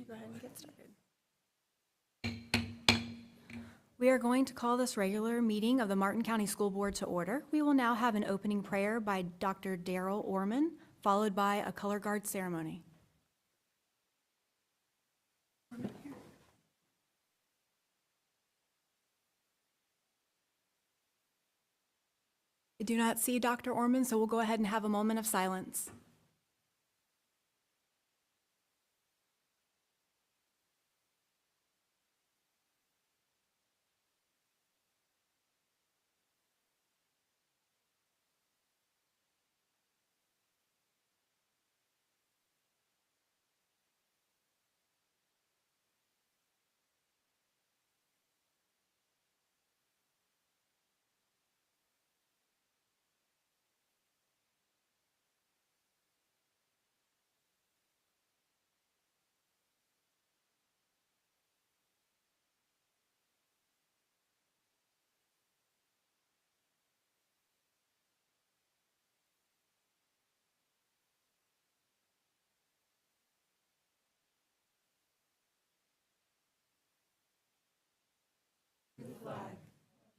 Go ahead and get started. We are going to call this regular meeting of the Martin County School Board to order. We will now have an opening prayer by Dr. Daryl Orman, followed by a color guard ceremony. I do not see Dr. Orman, so we'll go ahead and have a moment of silence.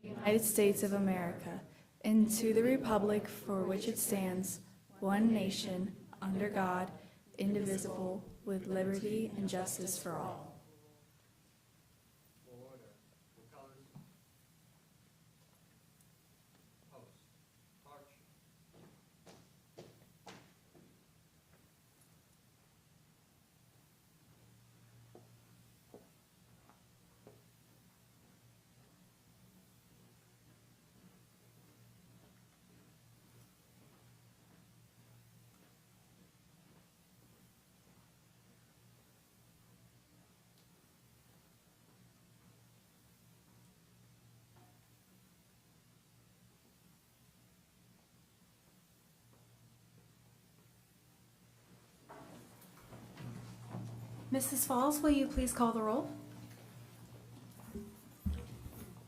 United States of America, and to the republic for which it stands, one nation, under God, indivisible, with liberty and justice for all. Mrs. Falls, will you please call the roll?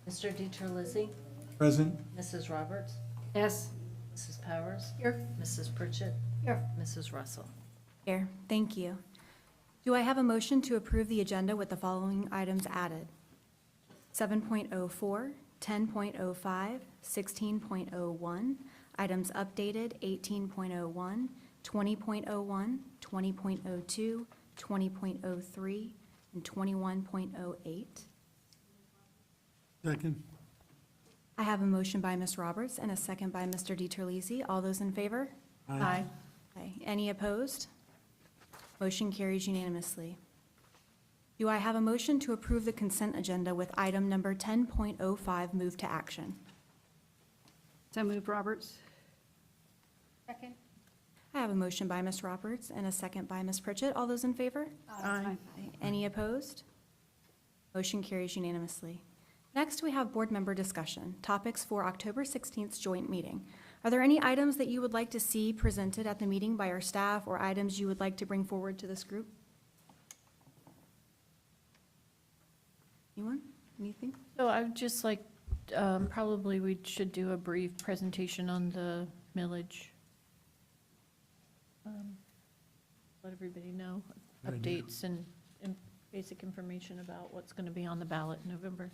Mr. DiTerlizzi? Present. Mrs. Roberts? Yes. Mrs. Powers? Here. Mrs. Pritchett? Here. Mrs. Russell? Here, thank you. Do I have a motion to approve the agenda with the following items added? 7.04, 10.05, 16.01, items updated 18.01, 20.01, 20.02, 20.03, and 21.08. Second. I have a motion by Ms. Roberts and a second by Mr. DiTerlizzi. All those in favor? Aye. Aye. Any opposed? Motion carries unanimously. Do I have a motion to approve the consent agenda with item number 10.05 move to action? So moved, Roberts. Second. I have a motion by Ms. Roberts and a second by Ms. Pritchett. All those in favor? Aye. Any opposed? Motion carries unanimously. Next, we have board member discussion, topics for October 16th joint meeting. Are there any items that you would like to see presented at the meeting by our staff or items you would like to bring forward to this group? Anyone? Anything? So I would just like, probably we should do a brief presentation on the millage. Let everybody know Good idea. updates and basic information about what's going to be on the ballot in November.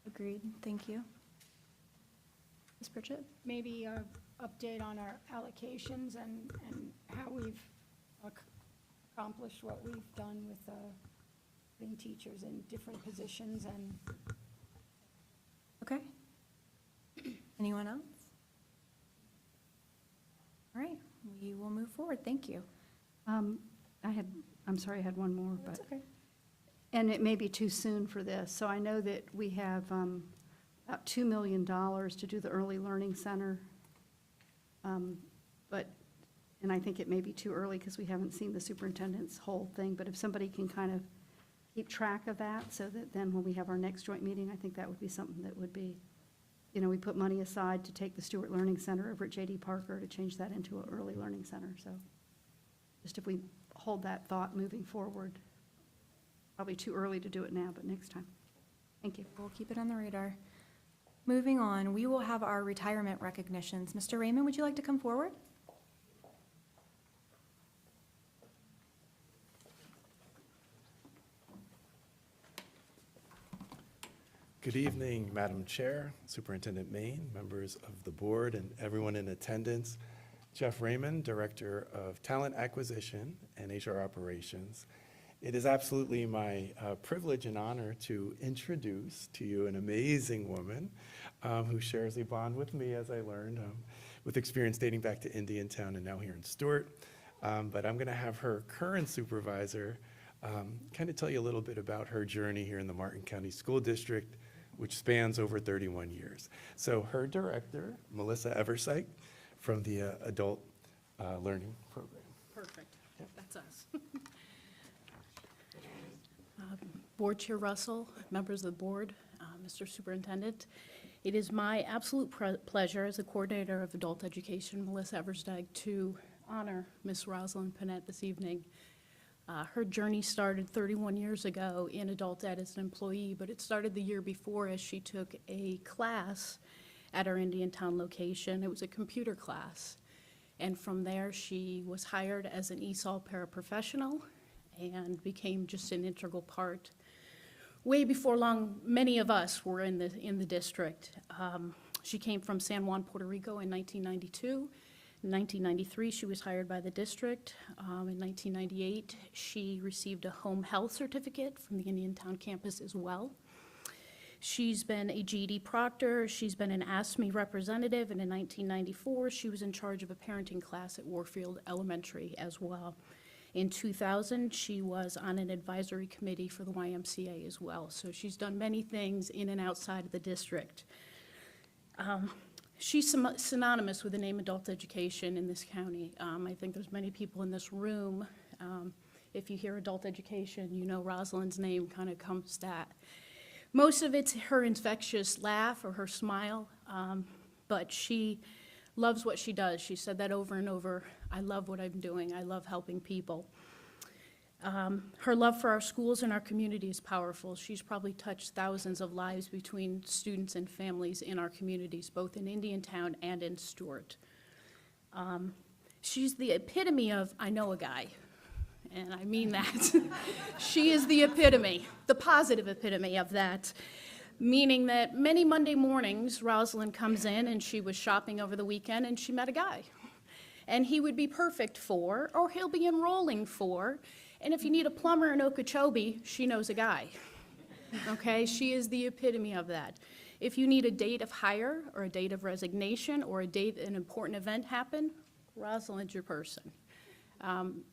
Agreed. Thank you. Ms. Pritchett? Maybe an update on our allocations and how we've accomplished what we've done with putting teachers in different positions and Okay. Anyone else? All right, we will move forward. Thank you. I'm sorry, I had one more, but, That's okay. and it may be too soon for this. So I know that we have about $2 million to do the Early Learning Center. And I think it may be too early because we haven't seen the superintendent's whole thing. But if somebody can kind of keep track of that so that then when we have our next joint meeting, I think that would be something that would be, we put money aside to take the Stewart Learning Center over at J.D. Parker to change that into an Early Learning Center. So just if we hold that thought moving forward, probably too early to do it now, but next time. Thank you. We'll keep it on the radar. Moving on, we will have our retirement recognitions. Mr. Raymond, would you like to come forward? Good evening, Madam Chair, Superintendent Main, members of the board, and everyone in attendance. Jeff Raymond, Director of Talent Acquisition and HR Operations. It is absolutely my privilege and honor to introduce to you an amazing woman who shares a bond with me, as I learned, with experience dating back to Indiantown and now here in Stuart. But I'm going to have her current supervisor kind of tell you a little bit about her journey here in the Martin County School District, which spans over 31 years. So her director, Melissa Eversike, from the Adult Learning Program. Perfect. That's us. Board Chair Russell, members of the board, Mr. Superintendent, it is my absolute pleasure as the coordinator of adult education, Melissa Eversdike, to honor Miss Rosalind Panett this evening. Her journey started 31 years ago in adult ed as an employee, but it started the year before as she took a class at our Indiantown location. It was a computer class. And from there, she was hired as an ESOL paraprofessional and became just an integral part. Way before long, many of us were in the district. She came from San Juan, Puerto Rico in 1992. In 1993, she was hired by the district. In 1998, she received a home health certificate from the Indiantown campus as well. She's been a GED proctor, she's been an ASME representative, and in 1994, she was in charge of a parenting class at Warfield Elementary as well. In 2000, she was on an advisory committee for the YMCA as well. So she's done many things in and outside of the district. She's synonymous with the name adult education in this county. I think there's many people in this room. If you hear adult education, you know Rosalind's name kind of comes that. Most of it's her infectious laugh or her smile, but she loves what she does. She said that over and over. I love what I'm doing. I love helping people. Her love for our schools and our community is powerful. She's probably touched thousands of lives between students and families in our communities, both in Indiantown and in Stuart. She's the epitome of, I know a guy. And I mean that. She is the epitome, the positive epitome of that, meaning that many Monday mornings, Rosalind comes in and she was shopping over the weekend and she met a guy. And he would be perfect for, or he'll be enrolling for, and if you need a plumber in Okeechobee, she knows a guy. Okay, she is the epitome of that. If you need a date of hire or a date of resignation or a date an important event happened, Rosalind's your person.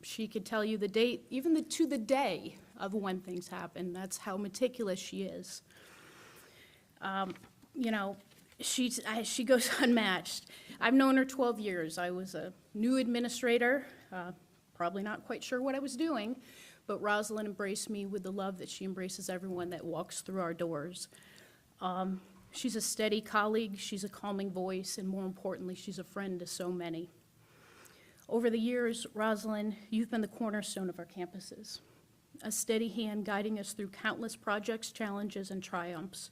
She could tell you the date, even to the day of when things happen. That's how meticulous she is. You know, she goes unmatched. I've known her 12 years. I was a new administrator, probably not quite sure what I was doing, but Rosalind embraced me with the love that she embraces everyone that walks through our doors. She's a steady colleague, she's a calming voice, and more importantly, she's a friend to so many. Over the years, Rosalind, you've been the cornerstone of our campuses, a steady hand guiding us through countless projects, challenges, and triumphs.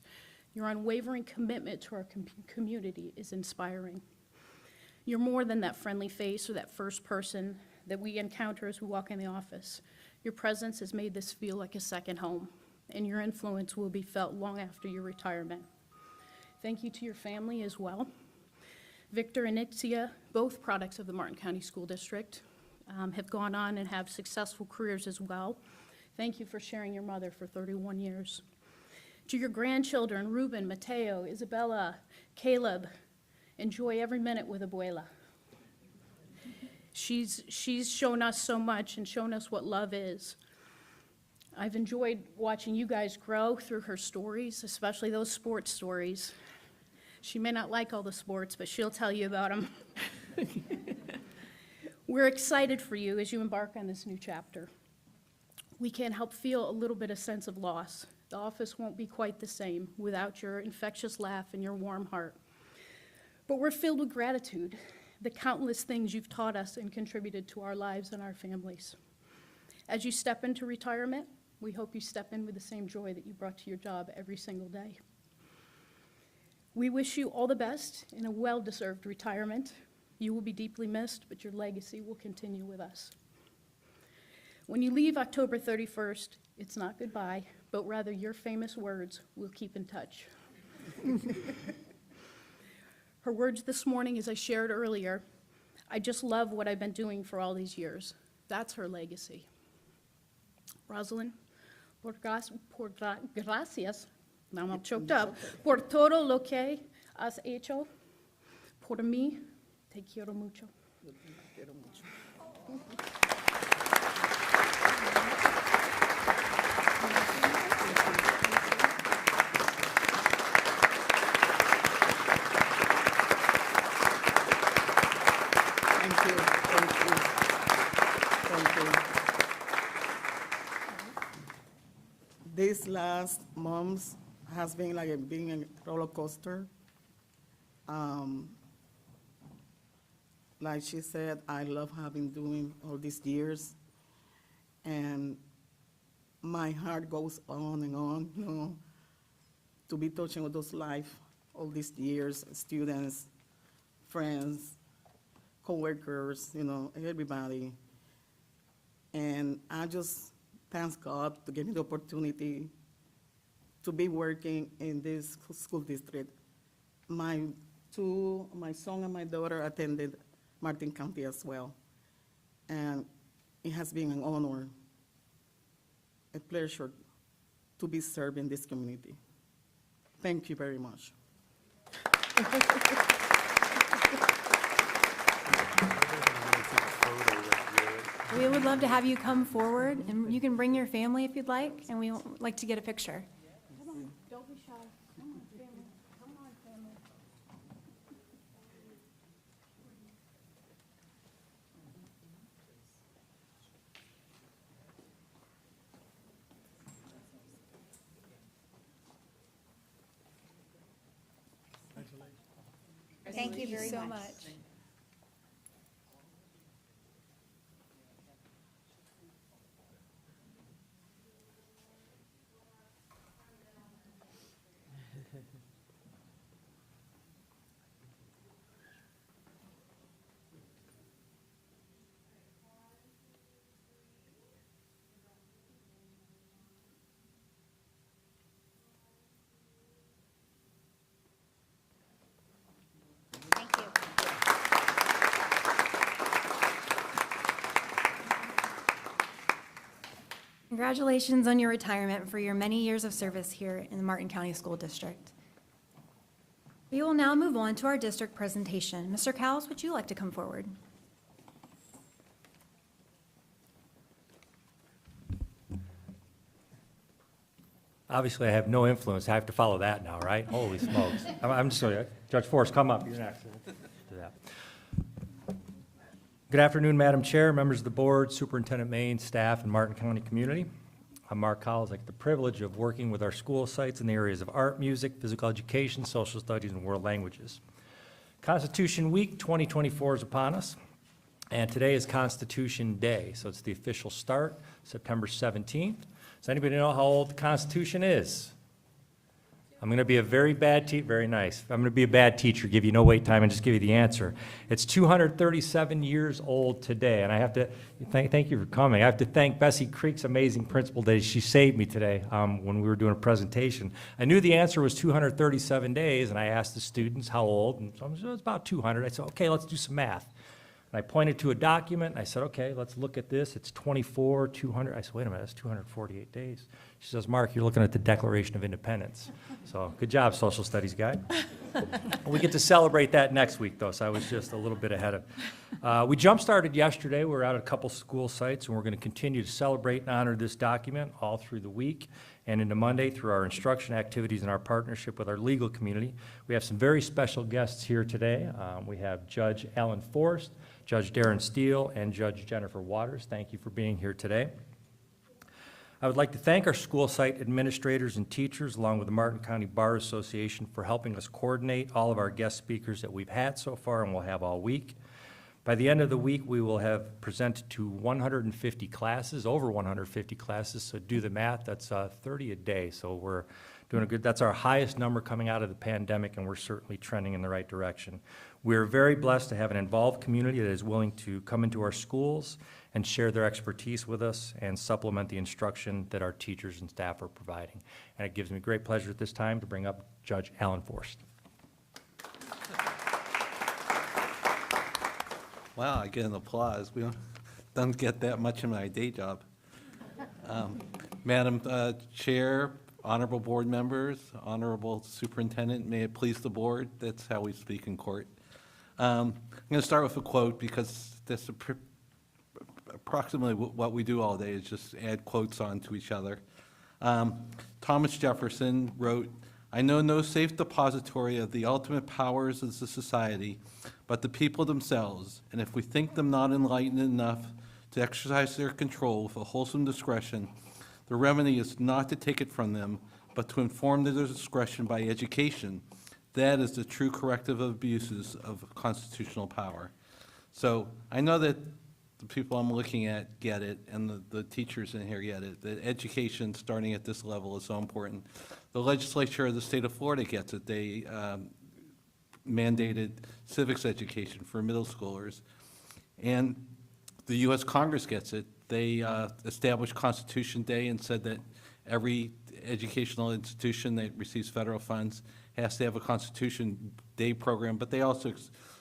Your unwavering commitment to our community is inspiring. You're more than that friendly face or that first person that we encounter as we walk in the office. Your presence has made this feel like a second home, and your influence will be felt long after your retirement. Thank you to your family as well. Victor and Ixia, both products of the Martin County School District, have gone on and have successful careers as well. Thank you for sharing your mother for 31 years. To your grandchildren, Ruben, Mateo, Isabella, Caleb, enjoy every minute with Abuela. She's shown us so much and shown us what love is. I've enjoyed watching you guys grow through her stories, especially those sports stories. She may not like all the sports, but she'll tell you about them. We're excited for you as you embark on this new chapter. We can't help feel a little bit of sense of loss. The office won't be quite the same without your infectious laugh and your warm heart. But we're filled with gratitude, the countless things you've taught us and contributed to our lives and our families. As you step into retirement, we hope you step in with the same joy that you brought to your job every single day. We wish you all the best in a well-deserved retirement. You will be deeply missed, but your legacy will continue with us. When you leave October 31st, it's not goodbye, but rather your famous words, "We'll keep in touch." Her words this morning, as I shared earlier, "I just love what I've been doing for all these years." That's her legacy. Rosalind, gracias, now I'm choked up, por todo lo que has hecho por mí, te quiero mucho. Thank you, thank you, thank you. These last months has been like being a roller coaster. Like she said, I love having doing all these years, and my heart goes on and on, you know, to be touching all those life, all these years, students, friends, coworkers, you know, everybody. And I just thank God to give me the opportunity to be working in this school district. My son and my daughter attended Martin County as well. And it has been an honor, a pleasure to be serving this community. Thank you very much. We would love to have you come forward, and you can bring your family if you'd like, and we would like to get a picture. Come on, don't be shy. Come on, family. Come on, family. Thank you very so much. Thank you. Congratulations on your retirement for your many years of service here in the Martin County School District. We will now move on to our district presentation. Mr. Cowles, would you like to come forward? Obviously, I have no influence. I have to follow that now, right? Holy smokes. I'm just going to, Judge Forrest, come up. You're next. Do that. Good afternoon, Madam Chair, members of the board, Superintendent Maine, staff, and Martin County community. I'm Mark Cowles. I get the privilege of working with our school sites in the areas of art, music, physical education, social studies, and world languages. Constitution Week 2024 is upon us, and today is Constitution Day, so it's the official start, September 17th. Does anybody know how old the Constitution is? I'm going to be a very bad teacher, very nice. I'm going to be a bad teacher, give you no wait time, and just give you the answer. It's 237 years old today, and I have to thank you for coming. I have to thank Bessie Creek's amazing principal day. She saved me today when we were doing a presentation. I knew the answer was 237 days, and I asked the students how old, and so it was about 200. I said, okay, let's do some math. And I pointed to a document, and I said, okay, let's look at this. It's 24, 200. I said, wait a minute, that's 248 days. She says, Mark, you're looking at the Declaration of Independence. So good job, social studies guy. We get to celebrate that next week, though, so I was just a little bit ahead of. We jump-started yesterday. We're out at a couple school sites, and we're going to continue to celebrate and honor this document all through the week and into Monday through our instruction activities and our partnership with our legal community. We have some very special guests here today. We have Judge Alan Forrest, Judge Darren Steele, and Judge Jennifer Waters. Thank you for being here today. I would like to thank our school site administrators and teachers, along with the Martin County Bar Association, for helping us coordinate all of our guest speakers that we've had so far and will have all week. By the end of the week, we will have presented to 150 classes, over 150 classes, so do the math, that's 30 a day. So we're doing a good, that's our highest number coming out of the pandemic, and we're certainly trending in the right direction. We're very blessed to have an involved community that is willing to come into our schools and share their expertise with us and supplement the instruction that our teachers and staff are providing. And it gives me great pleasure at this time to bring up Judge Alan Forst. Wow, I get an applause. We don't get that much in my day job. Madam Chair, honorable board members, honorable superintendent, may it please the board, that's how we speak in court. I'm going to start with a quote because that's approximately what we do all day is just add quotes on to each other. Thomas Jefferson wrote, "I know no safe depository of the ultimate powers of the society, but the people themselves, and if we think them not enlightened enough to exercise their control with a wholesome discretion, the remedy is not to take it from them, but to inform their discretion by education. That is the true corrective of abuses of constitutional power." So I know that the people I'm looking at get it, and the teachers in here get it, that education starting at this level is so important. The legislature of the state of Florida gets it. They mandated civics education for middle schoolers. And the U.S. Congress gets it. They established Constitution Day and said that every educational institution that receives federal funds has to have a Constitution Day program, but they also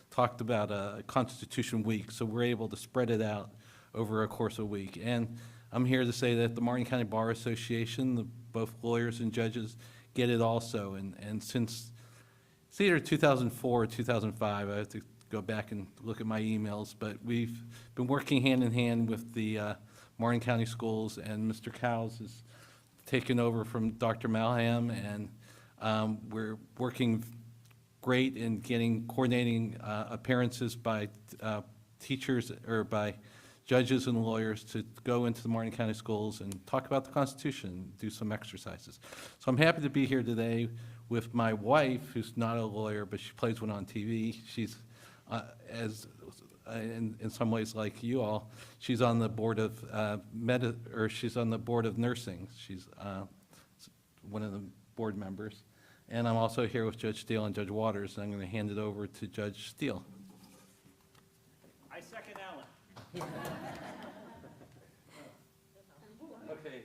talked about a Constitution Week, so we're able to spread it out over a course of a week. And I'm here to say that the Martin County Bar Association, both lawyers and judges, get it also. And since it's either 2004 or 2005, I have to go back and look at my emails, but we've been working hand in hand with the Martin County Schools, and Mr. Cowles has taken over from Dr. Malham, and we're working great in coordinating appearances by teachers or by judges and lawyers to go into the Martin County Schools and talk about the Constitution, do some exercises. So I'm happy to be here today with my wife, who's not a lawyer, but she plays one on TV. She's, in some ways like you all, she's on the board of she's on the board of nursing. She's one of the board members. And I'm also here with Judge Steele and Judge Waters, and I'm going to hand it over to Judge Steele. I second Alan. Okay.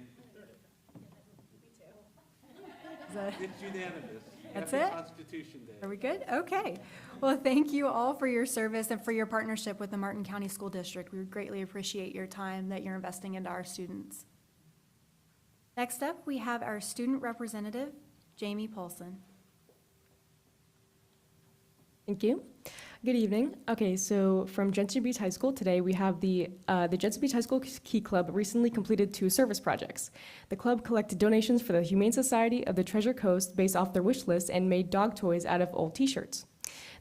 that- It's unanimous. That's Happy it? Constitution Day. Are we good? Okay. Well, thank you all for your service and for your partnership with the Martin County School District. We greatly appreciate your time that you're investing into our students. Next up, we have our student representative, Jamie Paulson. Thank you. Good evening. Okay, so from Jensen Beach High School today, we have the Jensen Beach High School Key Club recently completed 2 service projects. The club collected donations for the Humane Society of the Treasure Coast based off their wish list and made dog toys out of old t-shirts.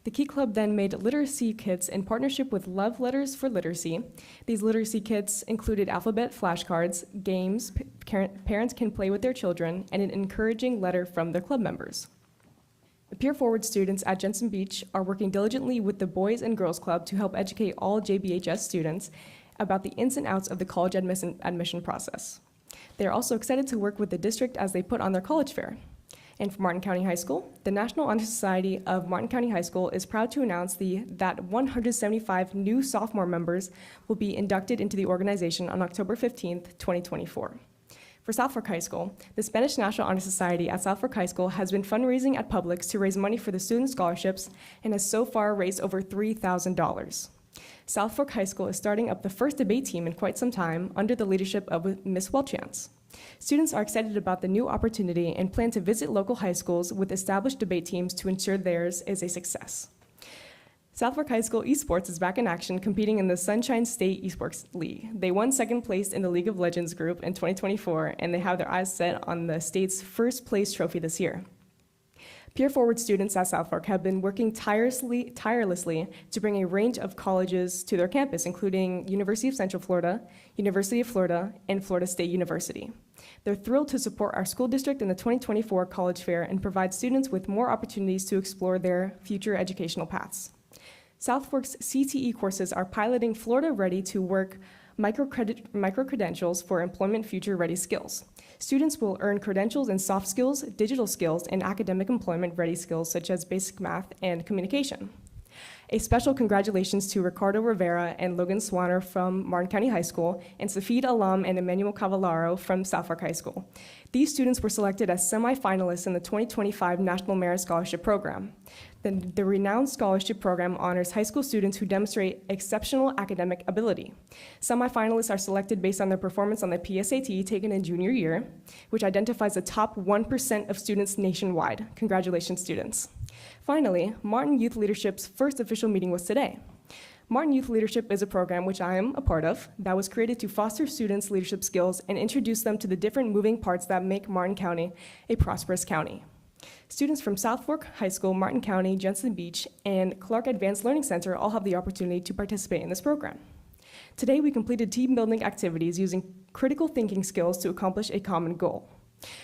The Key Club then made literacy kits in partnership with Love Letters for Literacy. These literacy kits included alphabet flashcards, games parents can play with their children, and an encouraging letter from their club members. The Peer Forward students at Jensen Beach are working diligently with the Boys and Girls Club to help educate all JBHS students about the ins and outs of the college admission process. They are also excited to work with the district as they put on their college fair. And for Martin County High School, the National Honor Society of Martin County High School is proud to announce that 175 new sophomore members will be inducted into the organization on October 15th, 2024. For South Fork High School, the Spanish National Honor Society at South Fork High School has been fundraising at Publix to raise money for the student scholarships and has so far raised over $3,000. South Fork High School is starting up the first debate team in quite some time under the leadership of Ms. Welchance. Students are excited about the new opportunity and plan to visit local high schools with established debate teams to ensure theirs is a success. South Fork High School Esports is back in action, competing in the Sunshine State Esports League. They won second place in the League of Legends group in 2024, and they have their eyes set on the state's first place trophy this year. Peer Forward students at South Fork have been working tirelessly to bring a range of colleges to their campus, including University of Central Florida, University of Florida, and Florida State University. They're thrilled to support our school district in the 2024 College Fair and provide students with more opportunities to explore their future educational paths. South Fork's CTE courses are piloting Florida Ready to Work micro-credentials for employment future-ready skills. Students will earn credentials in soft skills, digital skills, and academic employment-ready skills such as basic math and communication. A special congratulations to Ricardo Rivera and Logan Swanner from Martin County High School, and Safid Alam and Emmanuel Cavallaro from South Fork High School. These students were selected as semifinalists in the 2025 National Merit Scholarship Program. The renowned scholarship program honors high school students who demonstrate exceptional academic ability. Semifinalists are selected based on their performance on the PSAT taken in junior year, which identifies the top 1% of students nationwide. Congratulations, students. Finally, Martin Youth Leadership's first official meeting was today. Martin Youth Leadership is a program which I am a part of that was created to foster students' leadership skills and introduce them to the different moving parts that make Martin County a prosperous county. Students from South Fork High School, Martin County, Jensen Beach, and Clark Advanced Learning Center all have the opportunity to participate in this program. Today, we completed team-building activities using critical thinking skills to accomplish a common goal.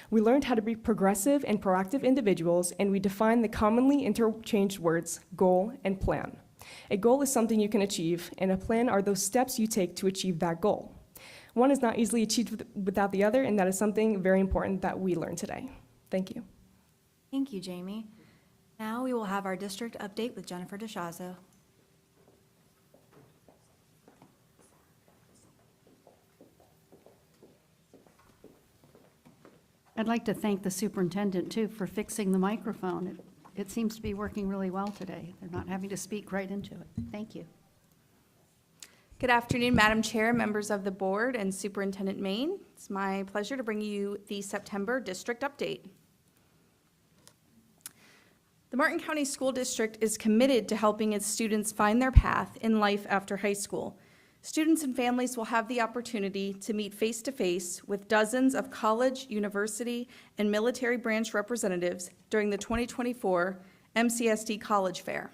We learned how to be progressive and proactive individuals, and we defined the commonly interchanged words goal and plan. A goal is something you can achieve, and a plan are those steps you take to achieve that goal. One is not easily achieved without the other, and that is something very important that we learned today. Thank you. Thank you, Jamie. Now we will have our district update with Jennifer DeShazo. I'd like to thank the superintendent, too, for fixing the microphone. It seems to be working really well today. They're not having to speak right into it. Thank you. Good afternoon, Madam Chair, members of the board, and Superintendent Main. It's my pleasure to bring you the September district update. The Martin County School District is committed to helping its students find their path in life after high school. Students and families will have the opportunity to meet face-to-face with dozens of college, university, and military branch representatives during the 2024 MCSD College Fair.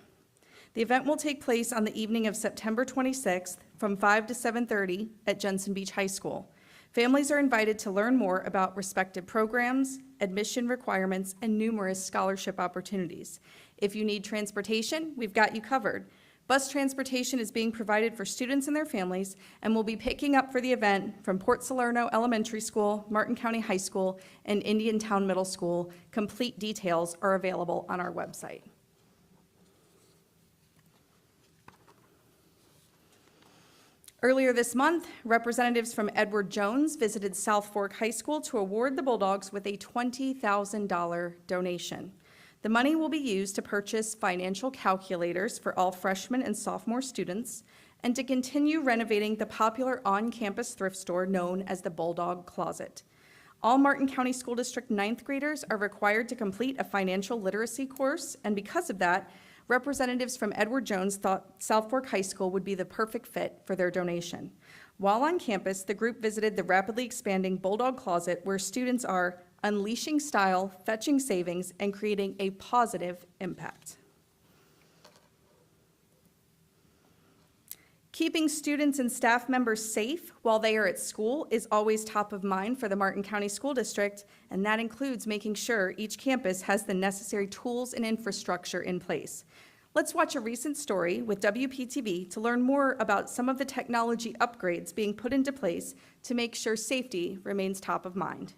The event will take place on the evening of September 26th from 5 to 7:30 at Jensen Beach High School. Families are invited to learn more about respective programs, admission requirements, and numerous scholarship opportunities. If you need transportation, we've got you covered. Bus transportation is being provided for students and their families and will be picking up for the event from Port Salerno Elementary School, Martin County High School, and Indiantown Middle School. Complete details are available on our website. Earlier this month, representatives from Edward Jones visited South Fork High School to award the Bulldogs with a $20,000 donation. The money will be used to purchase financial calculators for all freshmen and sophomore students and to continue renovating the popular on-campus thrift store known as the Bulldog Closet. All Martin County School District 9th graders are required to complete a financial literacy course, and because of that, representatives from Edward Jones thought South Fork High School would be the perfect fit for their donation. While on campus, the group visited the rapidly expanding Bulldog Closet, where students are unleashing style, fetching savings, and creating a positive impact. Keeping students and staff members safe while they are at school is always top of mind for the Martin County School District, and that includes making sure each campus has the necessary tools and infrastructure in place. Let's watch a recent story with WPTV to learn more about some of the technology upgrades being put into place to make sure safety remains top of mind.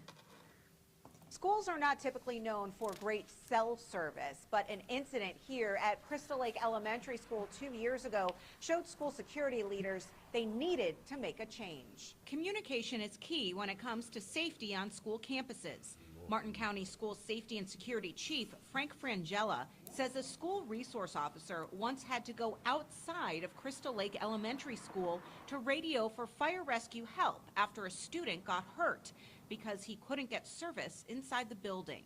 Schools are not typically known for great cell service, but an incident here at Crystal Lake Elementary School 2 years ago showed school security leaders they needed to make a change. Communication is key when it comes to safety on school campuses. Martin County School Safety and Security Chief Frank Frangella says a school resource officer once had to go outside of Crystal Lake Elementary School to radio for fire rescue help after a student got hurt because he couldn't get service inside the building.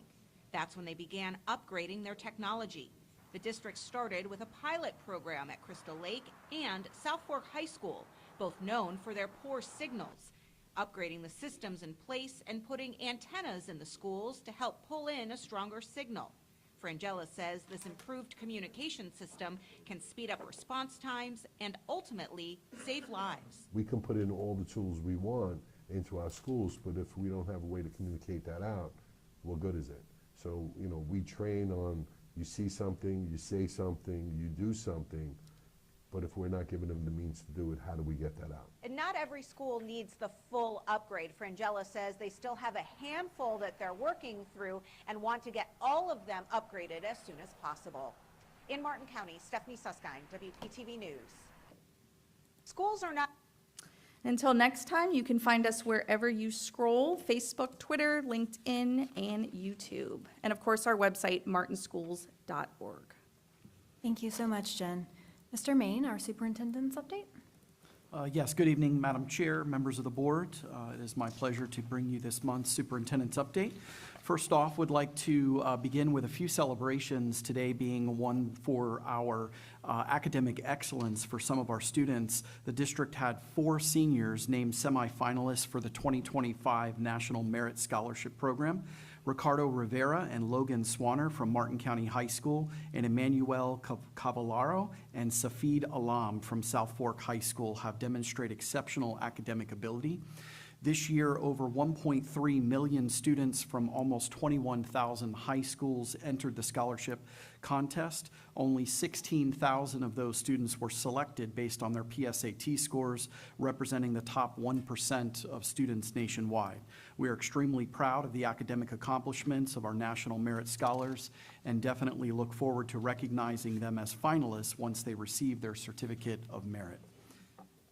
That's when they began upgrading their technology. The district started with a pilot program at Crystal Lake and South Fork High School, both known for their poor signals, upgrading the systems in place and putting antennas in the schools to help pull in a stronger signal. Frangella says this improved communication system can speed up response times and ultimately save lives. We can put in all the tools we want into our schools, but if we don't have a way to communicate that out, what good is it? So, we train on you see something, you say something, you do something, But if we're not giving them the means to do it, how do we get that out? And not every school needs the full upgrade. Frangella says they still have a handful that they're working through and want to get all of them upgraded as soon as possible. In Martin County, Stephanie Suskind, WPTV News. Schools are not... Until next time, you can find us wherever you scroll: Facebook, Twitter, LinkedIn, and YouTube. And of course, our website, martinschools.org. Thank you so much, Jen. Mr. Main, our superintendent's update. Yes, good evening, Madam Chair, members of the board. It is my pleasure to bring you this month's superintendent's update. First off, would like to begin with a few celebrations, today being one for our academic excellence for some of our students. The district had 4 seniors named semifinalists for the 2025 National Merit Scholarship Program. Ricardo Rivera and Logan Swanner from Martin County High School, and Emmanuel Cavallaro and Safid Alam from South Fork High School have demonstrated exceptional academic ability. This year, over 1.3 million students from almost 21,000 high schools entered the scholarship contest. Only 16,000 of those students were selected based on their PSAT scores, representing the top 1% of students nationwide. We are extremely proud of the academic accomplishments of our National Merit Scholars and definitely look forward to recognizing them as finalists once they receive their Certificate of Merit.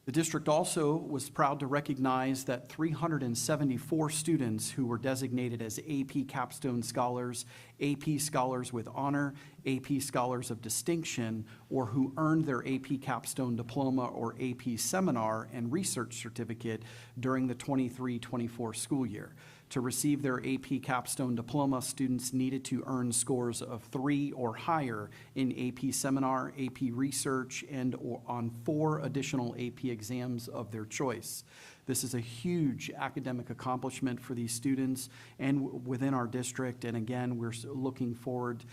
The district also was proud to recognize that 374 students who were designated as AP Capstone Scholars, AP Scholars with Honor, AP Scholars of Distinction, or who earned their AP Capstone Diploma or AP Seminar and Research Certificate during the 23-24 school year. To receive their AP Capstone Diploma, students needed to earn scores of 3 or higher in AP Seminar, AP Research, and or on 4 additional AP exams of their choice. This is a huge academic accomplishment for these students and within our district, and again, we're looking forward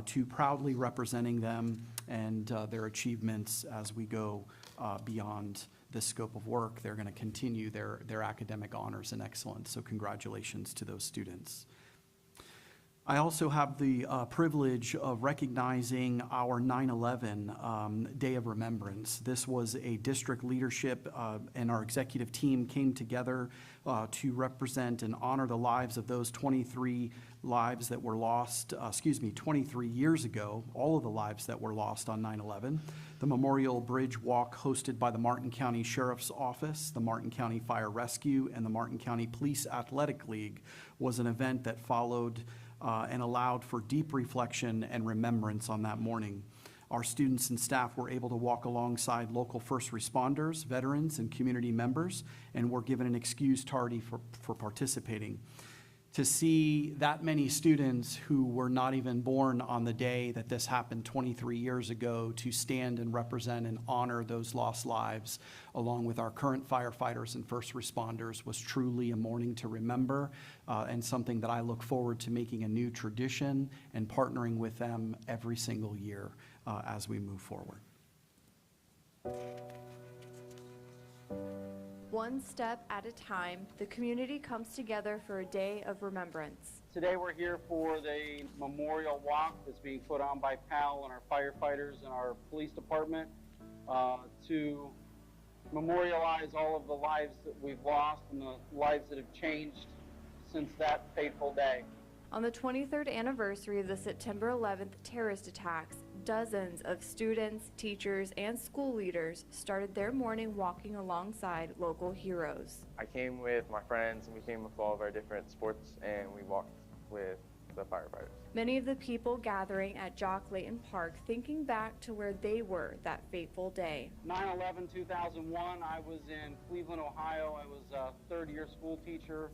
to proudly representing them and their achievements as we go beyond this scope of work. They're going to continue their academic honors and excellence, so congratulations to those students. I also have the privilege of recognizing our 9/11 Day of Remembrance. This was a district leadership and our executive team came together to represent and honor the lives of those 23 lives that were lost, 23 years ago, all of the lives that were lost on 9/11. The Memorial Bridge Walk hosted by the Martin County Sheriff's Office, the Martin County Fire Rescue, and the Martin County Police Athletic League was an event that followed and allowed for deep reflection and remembrance on that morning. Our students and staff were able to walk alongside local first responders, veterans, and community members, and were given an excuse tardy for participating. To see that many students who were not even born on the day that this happened 23 years ago to stand and represent and honor those lost lives, along with our current firefighters and first responders, was truly a morning to remember and something that I look forward to making a new tradition and partnering with them every single year as we move forward. One step at a time, the community comes together for a day of remembrance. Today we're here for the memorial walk that's being put on by PAL and our firefighters and our police department to memorialize all of the lives that we've lost and the lives that have changed since that fateful day. On the 23rd anniversary of the September 11th terrorist attacks, dozens of students, teachers, and school leaders started their morning walking alongside local heroes. I came with my friends and we came with all of our different sports and we walked with the firefighters. Many of the people gathering at Jock Layton Park thinking back to where they were that fateful day. 9/11/2001, I was in Cleveland, Ohio. I was a third-year school teacher,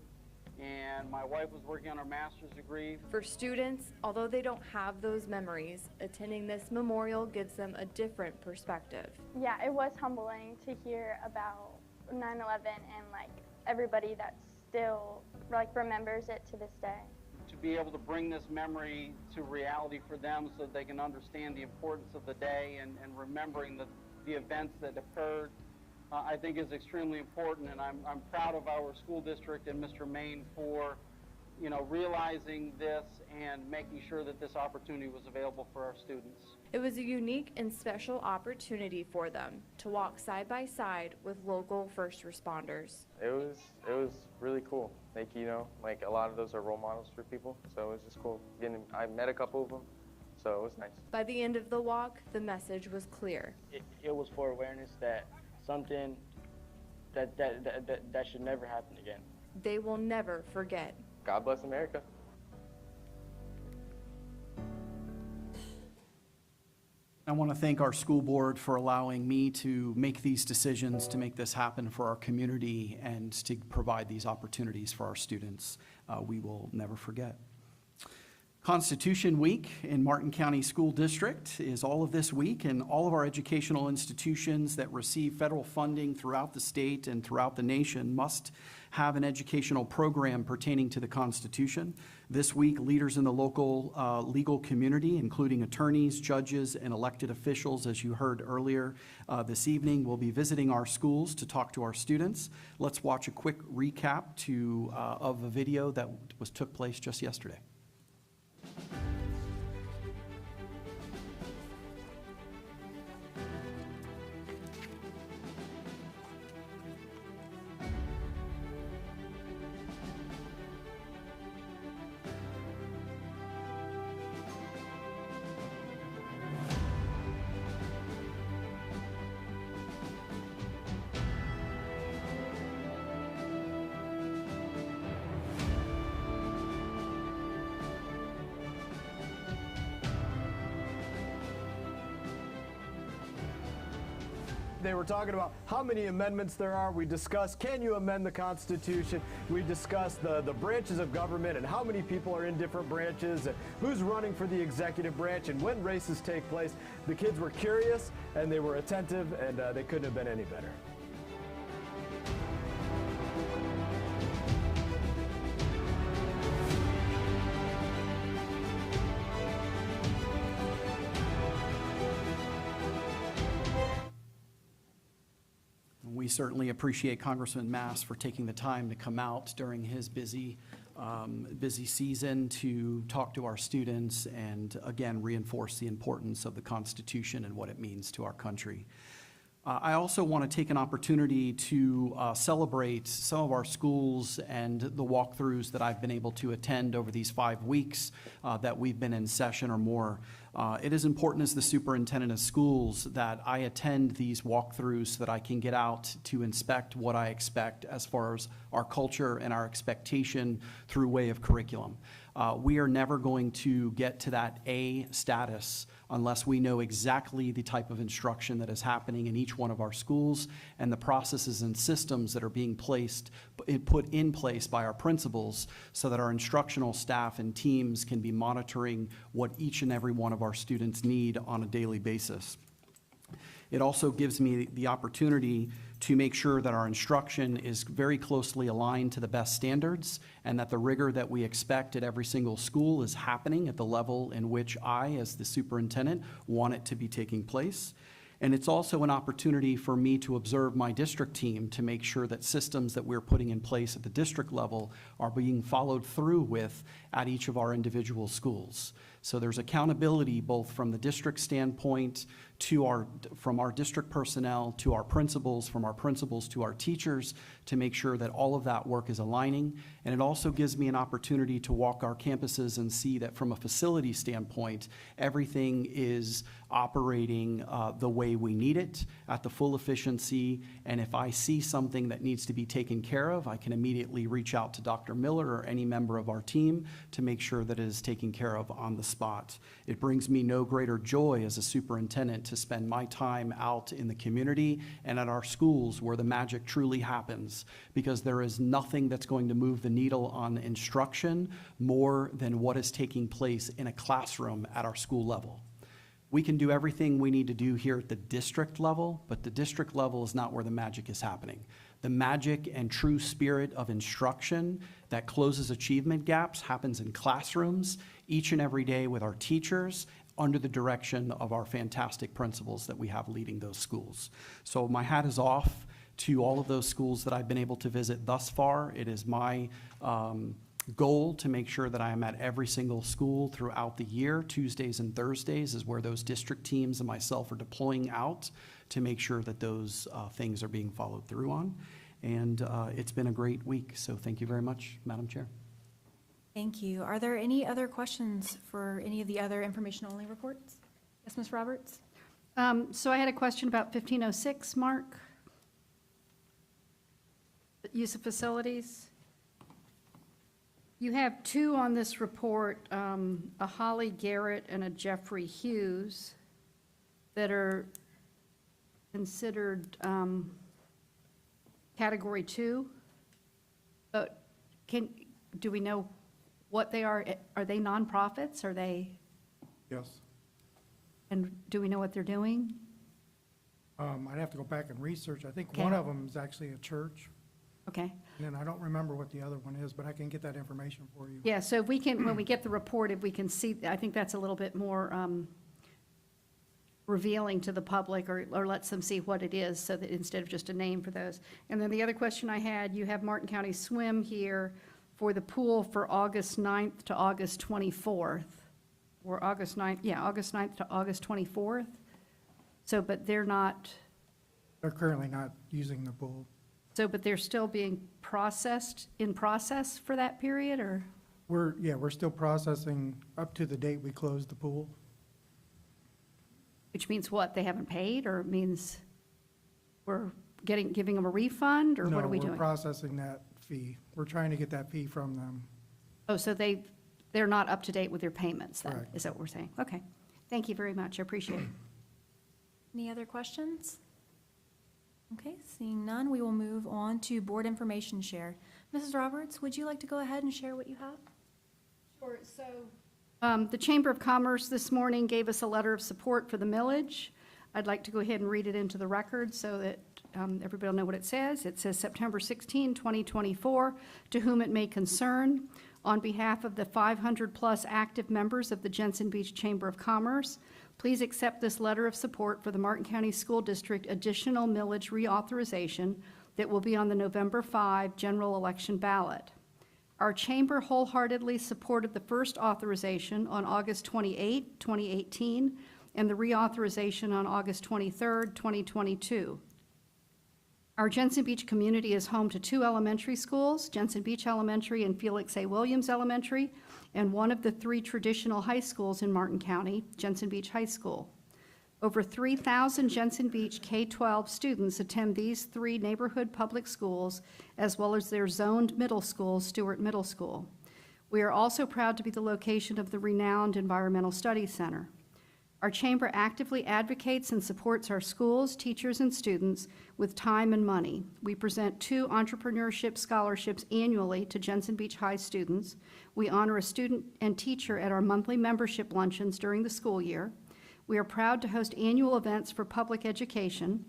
and my wife was working on her master's degree. For students, although they don't have those memories, attending this memorial gives them a different perspective. Yeah, it was humbling to hear about 9/11 and everybody that still remembers it to this day. To be able to bring this memory to reality for them so that they can understand the importance of the day and remembering the events that occurred, I think is extremely important, and I'm proud of our school district and Mr. Main for realizing this and making sure that this opportunity was available for our students. It was a unique and special opportunity for them to walk side by side with local first responders. It was really cool. Like, a lot of those are role models for people, so it was just cool. I met a couple of them, so it was nice. By the end of the walk, the message was clear. It was for awareness that something that should never happen again. They will never forget. God bless America. I want to thank our school board for allowing me to make these decisions, to make this happen for our community, and to provide these opportunities for our students. We will never forget. Constitution Week in Martin County School District is all of this week, and all of our educational institutions that receive federal funding throughout the state and throughout the nation must have an educational program pertaining to the Constitution. This week, leaders in the local legal community, including attorneys, judges, and elected officials, as you heard earlier this evening, will be visiting our schools to talk to our students. Let's watch a quick recap of a video that took place just yesterday. They were talking about how many amendments there are. We discussed, can you amend the Constitution? We discussed the branches of government and how many people are in different branches and who's running for the executive branch and when races take place. The kids were curious and they were attentive, and they couldn't have been any better. We certainly appreciate Congressman Mass for taking the time to come out during his busy season to talk to our students and, again, reinforce the importance of the Constitution and what it means to our country. I also want to take an opportunity to celebrate some of our schools and the walkthroughs that I've been able to attend over these 5 weeks that we've been in session or more. It is important as the superintendent of schools that I attend these walkthroughs so that I can get out to inspect what I expect as far as our culture and our expectation through way of curriculum. We are never going to get to that A status unless we know exactly the type of instruction that is happening in each one of our schools and the processes and systems that are being put in place by our principals so that our instructional staff and teams can be monitoring what each and every one of our students need on a daily basis. It also gives me the opportunity to make sure that our instruction is very closely aligned to the best standards and that the rigor that we expect at every single school is happening at the level in which I, as the superintendent, want it to be taking place. And it's also an opportunity for me to observe my district team to make sure that systems that we're putting in place at the district level are being followed through with at each of our individual schools. So there's accountability both from the district standpoint from our district personnel to our principals, from our principals to our teachers, to make sure that all of that work is aligning. And it also gives me an opportunity to walk our campuses and see that from a facility standpoint, everything is operating the way we need it at the full efficiency. And if I see something that needs to be taken care of, I can immediately reach out to Dr. Miller or any member of our team to make sure that it is taken care of on the spot. It brings me no greater joy as a superintendent to spend my time out in the community and at our schools where the magic truly happens, because there is nothing that's going to move the needle on instruction more than what is taking place in a classroom at our school level. We can do everything we need to do here at the district level, but the district level is not where the magic is happening. The magic and true spirit of instruction that closes achievement gaps happens in classrooms each and every day with our teachers under the direction of our fantastic principals that we have leading those schools. So my hat is off to all of those schools that I've been able to visit thus far. It is my goal to make sure that I am at every single school throughout the year. Tuesdays and Thursdays is where those district teams and myself are deploying out to make sure that those things are being followed through on. And it's been a great week, so thank you very much, Madam Chair. Thank you. Are there any other questions for any of the other information-only reports? Yes, Ms. Roberts? So I had a question about 1506, Mark. Use of facilities. You have two on this report, a Holly Garrett and a Jeffrey Hughes, that are considered Category 2. But do we know what they are? Are they nonprofits? Are they, Yes. and do we know what they're doing? I'd have to go back and research. I think Okay. one of them is actually a church, Okay. and then I don't remember what the other one is, but I can get that information for you. Yeah, so if we can, when we get the report, if we can see, I think that's a little bit more revealing to the public, or lets them see what it is, so that instead of just a name for those. And then the other question I had, you have Martin County Swim here for the pool for August 9th to August 24th. Or August 9th, yeah, August 9th to August 24th. So, but they're not, They're currently not using the pool. but they're still being in process for that period, or? We're still processing up to the date we closed the pool. Which means what, they haven't paid, or it means we're giving them a refund, or what are we No, doing? we're processing that fee. We're trying to get that fee from them. Oh, so they're not up to date with their payments then? Correct. Is that what we're saying? Okay. Thank you very much, I appreciate it. Any other questions? Okay, seeing none, we will move on to board information share. Mrs. Roberts, would you like to go ahead and share what you have? Sure, so. The Chamber of Commerce this morning gave us a letter of support for the millage. I'd like to go ahead and read it into the record so that everybody will know what it says. It says, September 16, 2024, to whom it may concern, on behalf of the 500-plus active members of the Jensen Beach Chamber of Commerce, please accept this letter of support for the Martin County School District additional millage reauthorization that will be on the November 5 general election ballot. Our chamber wholeheartedly supported the first authorization on August 28, 2018, and the reauthorization on August 23, 2022. Our Jensen Beach community is home to two elementary schools, Jensen Beach Elementary and Felix A. Williams Elementary, and one of the three traditional high schools in Martin County, Jensen Beach High School. Over 3,000 Jensen Beach K-12 students attend these three neighborhood public schools, as well as their zoned middle school, Stewart Middle School. We are also proud to be the location of the renowned Environmental Studies Center. Our chamber actively advocates and supports our schools, teachers, and students with time and money. We present 2 entrepreneurship scholarships annually to Jensen Beach High students. We honor a student and teacher at our monthly membership luncheons during the school year. We are proud to host annual events for public education,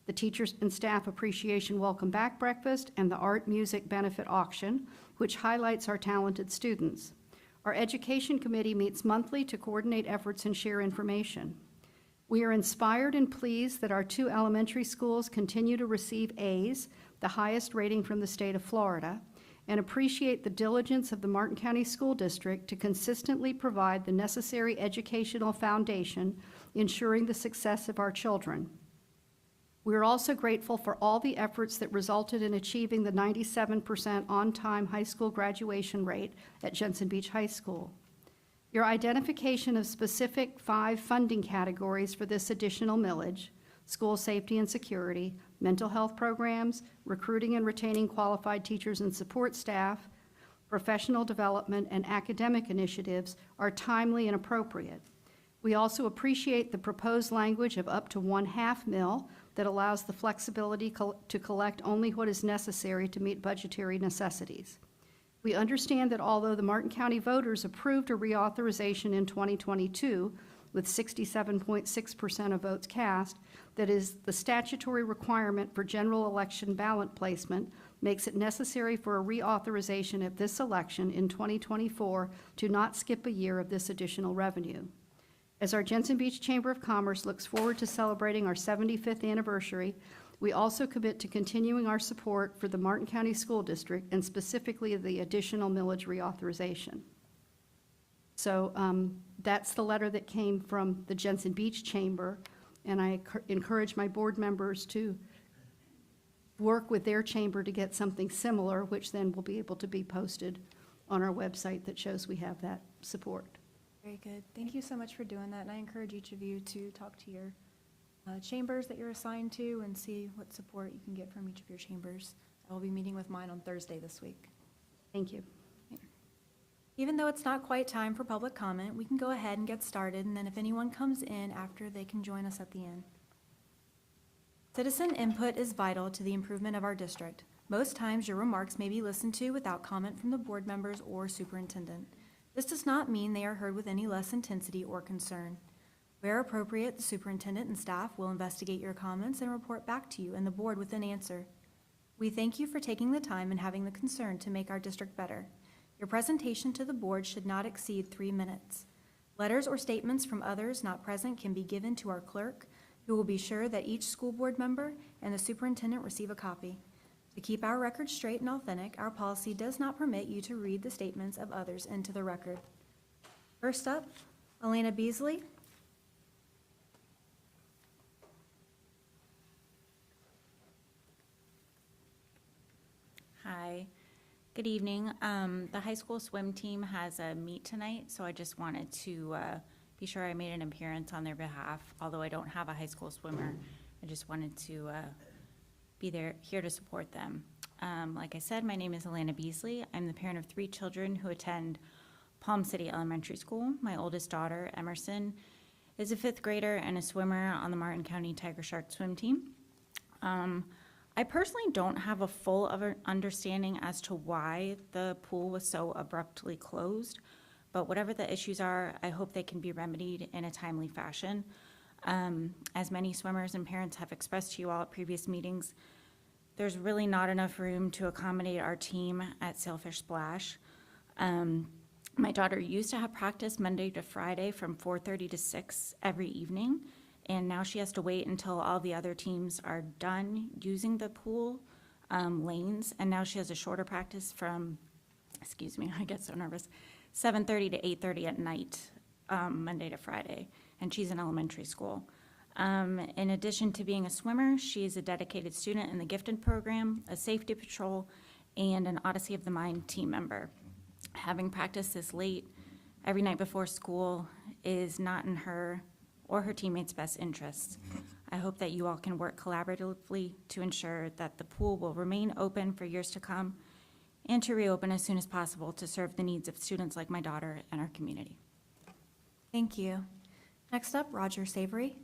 the Teachers and Staff Appreciation Welcome Back Breakfast, and the Art Music Benefit Auction, which highlights our talented students. Our Education Committee meets monthly to coordinate efforts and share information. We are inspired and pleased that our 2 elementary schools continue to receive A's, the highest rating from the state of Florida, and appreciate the diligence of the Martin County School District to consistently provide the necessary educational foundation ensuring the success of our children. We are also grateful for all the efforts that resulted in achieving the 97% on-time high school graduation rate at Jensen Beach High School. Your identification of specific 5 funding categories for this additional millage, school safety and security, mental health programs, recruiting and retaining qualified teachers and support staff, professional development, and academic initiatives are timely and appropriate. We also appreciate the proposed language of up to 1/2 mil that allows the flexibility to collect only what is necessary to meet budgetary necessities. We understand that although the Martin County voters approved a reauthorization in 2022 with 67.6% of votes cast, that is, the statutory requirement for general election ballot placement makes it necessary for a reauthorization at this election in 2024 to not skip a year of this additional revenue. As our Jensen Beach Chamber of Commerce looks forward to celebrating our 75th anniversary, we also commit to continuing our support for the Martin County School District and specifically the additional millage reauthorization. So that's the letter that came from the Jensen Beach Chamber, and I encourage my board members to work with their chamber to get something similar, which then will be able to be posted on our website that shows we have that support. Very good. Thank you so much for doing that, and I encourage each of you to talk to your chambers that you're assigned to and see what support you can get from each of your chambers. I will be meeting with mine on Thursday this week. Thank you. Even though it's not quite time for public comment, we can go ahead and get started, and then if anyone comes in after, they can join us at the end. Citizen input is vital to the improvement of our district. Most times, your remarks may be listened to without comment from the board members or superintendent. This does not mean they are heard with any less intensity or concern. Where appropriate, the superintendent and staff will investigate your comments and report back to you and the board with an answer. We thank you for taking the time and having the concern to make our district better. Your presentation to the board should not exceed 3 minutes. Letters or statements from others not present can be given to our clerk, who will be sure that each school board member and the superintendent receive a copy. To keep our records straight and authentic, our policy does not permit you to read the statements of others into the record. First up, Elena Beasley. Hi, good evening. The high school swim team has a meet tonight, so I just wanted to be sure I made an appearance on their behalf. Although I don't have a high school swimmer, I just wanted to be here to support them. Like I said, my name is Alana Beasley. I'm the parent of 3 children who attend Palm City Elementary School. My oldest daughter, Emerson, is a 5th grader and a swimmer on the Martin County Tiger Shark swim team. I personally don't have a full understanding as to why the pool was so abruptly closed, but whatever the issues are, I hope they can be remedied in a timely fashion. As many swimmers and parents have expressed to you all at previous meetings, there's really not enough room to accommodate our team at Sailfish Splash. My daughter used to have practice Monday to Friday from 4:30 to 6 every evening, and now she has to wait until all the other teams are done using the pool lanes, and now she has a shorter practice from, excuse me, I get so nervous, 7:30 to 8:30 at night, Monday to Friday, and she's in elementary school. In addition to being a swimmer, she is a dedicated student in the gifted program, a safety patrol, and an Odyssey of the Mind team member. Having practiced this late every night before school is not in her or her teammates' best interests. I hope that you all can work collaboratively to ensure that the pool will remain open for years to come and to reopen as soon as possible to serve the needs of students like my daughter and our community. Thank you. Next up, Roger Savory.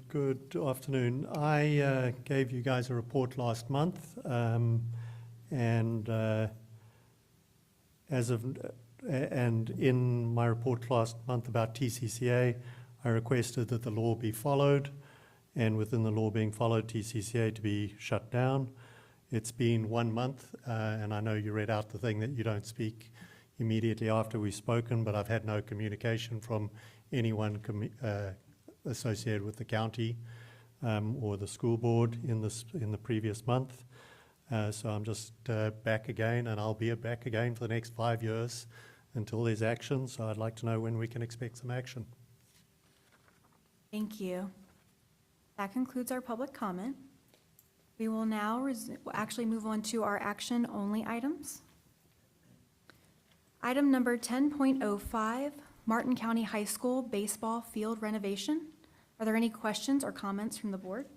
Good afternoon. I gave you guys a report last month, and in my report last month about TCCA, I requested that the law be followed, and within the law being followed, TCCA to be shut down. It's been 1 month, and I know you read out the thing that you don't speak immediately after we've spoken, but I've had no communication from anyone associated with the county or the school board in the previous month. So I'm just back again, and I'll be back again for the next 5 years until there's action. So I'd like to know when we can expect some action. Thank you. That concludes our public comment. We will now actually move on to our action-only items. Item number 10.05, Martin County High School baseball field renovation. Are there any questions or comments from the board?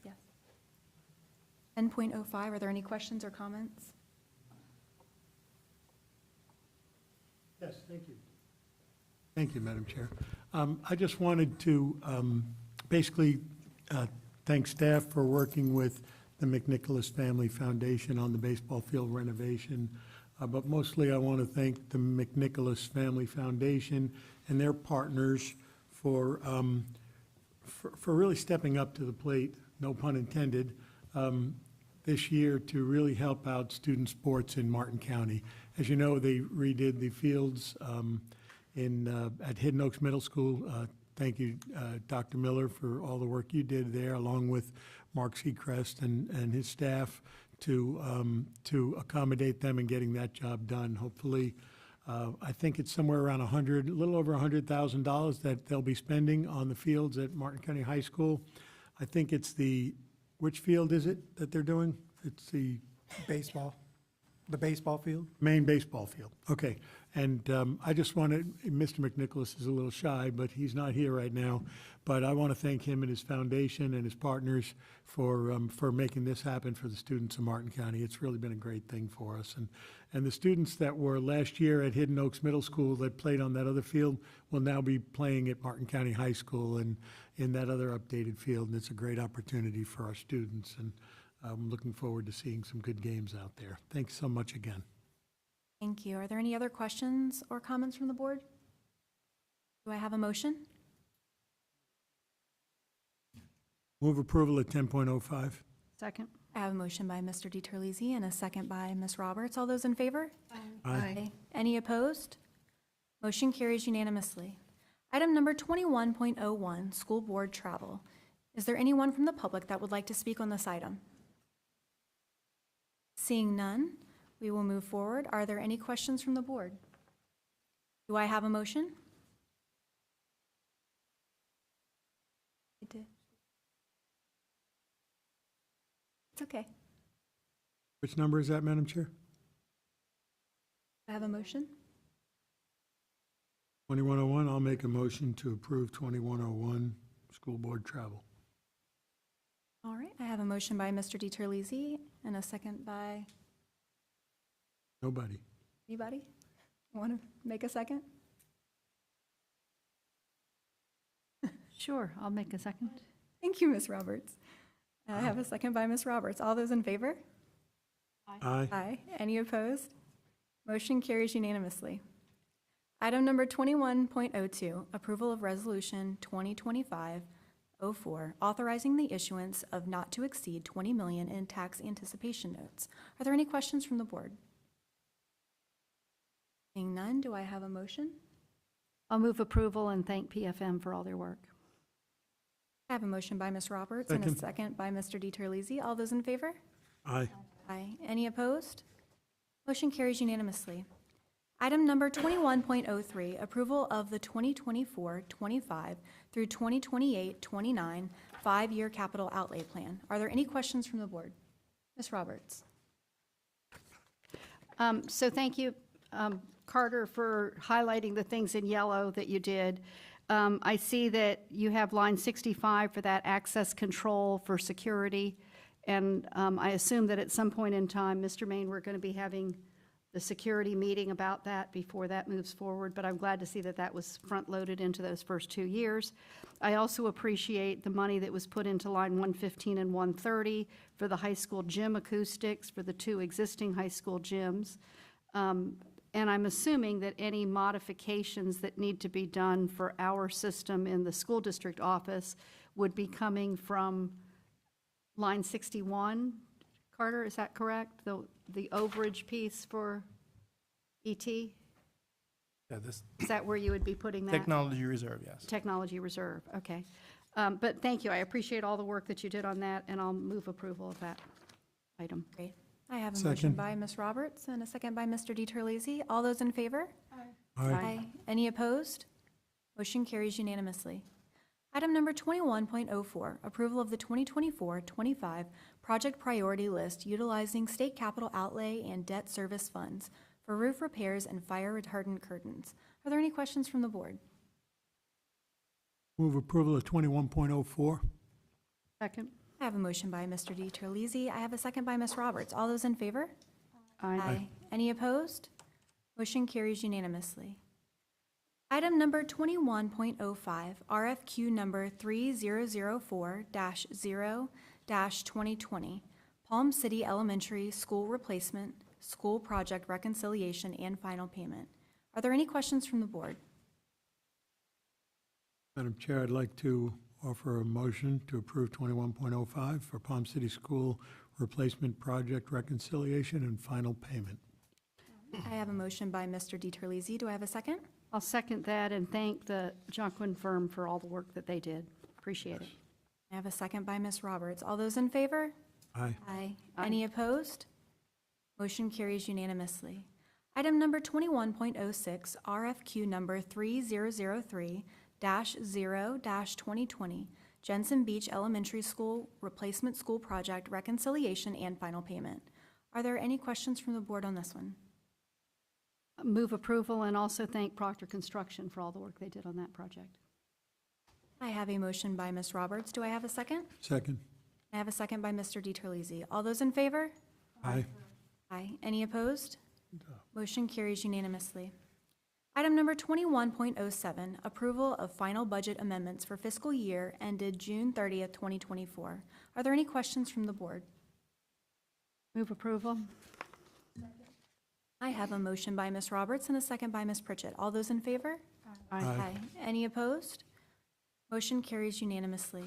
Yes. 10.05, are there any questions or comments? Yes, thank you. Thank you, Madam Chair. I just wanted to basically thank staff for working with the McNicholas Family Foundation on the baseball field renovation. But mostly I want to thank the McNicholas Family Foundation and their partners for for really stepping up to the plate, no pun intended, this year to really help out student sports in Martin County. As you know, they redid the fields at Hidden Oaks Middle School. Thank you, Dr. Miller, for all the work you did there, along with Mark Seacrest and his staff to accommodate them in getting that job done. Hopefully, I think it's somewhere around a little over $100,000 that they'll be spending on the fields at Martin County High School. I think it's which field is it that they're doing? It's the Baseball, the baseball field? main baseball field. Okay. And I just wanted, Mr. McNicholas is a little shy, but he's not here right now. But I want to thank him and his foundation and his partners for making this happen for the students of Martin County. It's really been a great thing for us. And the students that were last year at Hidden Oaks Middle School that played on that other field will now be playing at Martin County High School and in that other updated field. And it's a great opportunity for our students. And I'm looking forward to seeing some good games out there. Thanks so much again. Thank you. Are there any other questions or comments from the board? Do I have a motion? Move approval at 10.05. Second. I have a motion by Mr. DiTerlizzi and a second by Ms. Roberts. All those in favor? Aye. Any opposed? Motion carries unanimously. Item number 21.01, school board travel. Is there anyone from the public that would like to speak on this item? Seeing none, we will move forward. Are there any questions from the board? Do I have a motion? I did. It's okay. Which number is that, Madam Chair? I have a motion. 2101, I'll make a motion to approve 2101, school board travel. All right, I have a motion by Mr. DiTerlizzi and a second by Nobody. anybody? Want to make a second? Sure, I'll make a second. Thank you, Ms. Roberts. I have a second by Ms. Roberts. All those in favor? Aye. Aye. Any opposed? Motion carries unanimously. Item number 21.02, approval of resolution 2025-04, authorizing the issuance of not to exceed $20 million in tax anticipation notes. Are there any questions from the board? Seeing none, do I have a motion? I'll move approval and thank PFM for all their work. I have a motion by Ms. Roberts and a Second. second by Mr. DiTerlizzi. All those in favor? Aye. Aye. Any opposed? Motion carries unanimously. Item number 21.03, approval of the 2024-25 through 2028-29 five-year capital outlay plan. Are there any questions from the board? Ms. Roberts. So thank you, Carter, for highlighting the things in yellow that you did. I see that you have line 65 for that access control for security. And I assume that at some point in time, Mr. Main, we're going to be having the security meeting about that before that moves forward. But I'm glad to see that that was front-loaded into those first 2 years. I also appreciate the money that was put into line 115 and 130 for the high school gym acoustics for the 2 existing high school gyms. And I'm assuming that any modifications that need to be done for our system in the school district office would be coming from line 61. Carter, is that correct? The overage piece for ET? Yeah, this Is that where you would be putting that? technology reserve, yes. Technology reserve, okay. But thank you, I appreciate all the work that you did on that, and I'll move approval of that item. Great. I have a motion Second. by Ms. Roberts and a second by Mr. DiTerlizzi. All those in favor? Aye. Any opposed? Motion carries unanimously. Item number 21.04, approval of the 2024-25 project priority list utilizing state capital outlay and debt service funds for roof repairs and fire retardant curtains. Are there any questions from the board? Move approval of 21.04. Second. I have a motion by Mr. DiTerlizzi. I have a second by Ms. Roberts. All those in favor? Aye. Any opposed? Motion carries unanimously. Item number 21.05, RFQ number 3004-0-2020, Palm City Elementary School Replacement, School Project Reconciliation and Final Payment. Are there any questions from the board? Madam Chair, I'd like to Offer a motion to approve 21.05 for Palm City School Replacement Project Reconciliation and Final Payment. I have a motion by Mr. DiTerlizzi. Do I have a second? I'll second that and thank the Joaquin firm for all the work that they did. Appreciate it. I have a second by Ms. Roberts. All those in favor? Aye. Aye. Any opposed? Motion carries unanimously. Item number 21.06, RFQ number 3003-0-2020, Jensen Beach Elementary School Replacement School Project Reconciliation and Final Payment. Are there any questions from the board on this one? Move approval and also thank Proctor Construction for all the work they did on that project. I have a motion by Ms. Roberts. Do I have a second? Second. I have a second by Mr. DiTerlizzi. All those in favor? Aye. Aye. Any opposed? Motion carries unanimously. Item number 21.07, approval of final budget amendments for fiscal year ended June 30th, 2024. Are there any questions from the board? Move approval. I have a motion by Ms. Roberts and a second by Ms. Pritchett. All those in favor? Aye. Any opposed? Motion carries unanimously.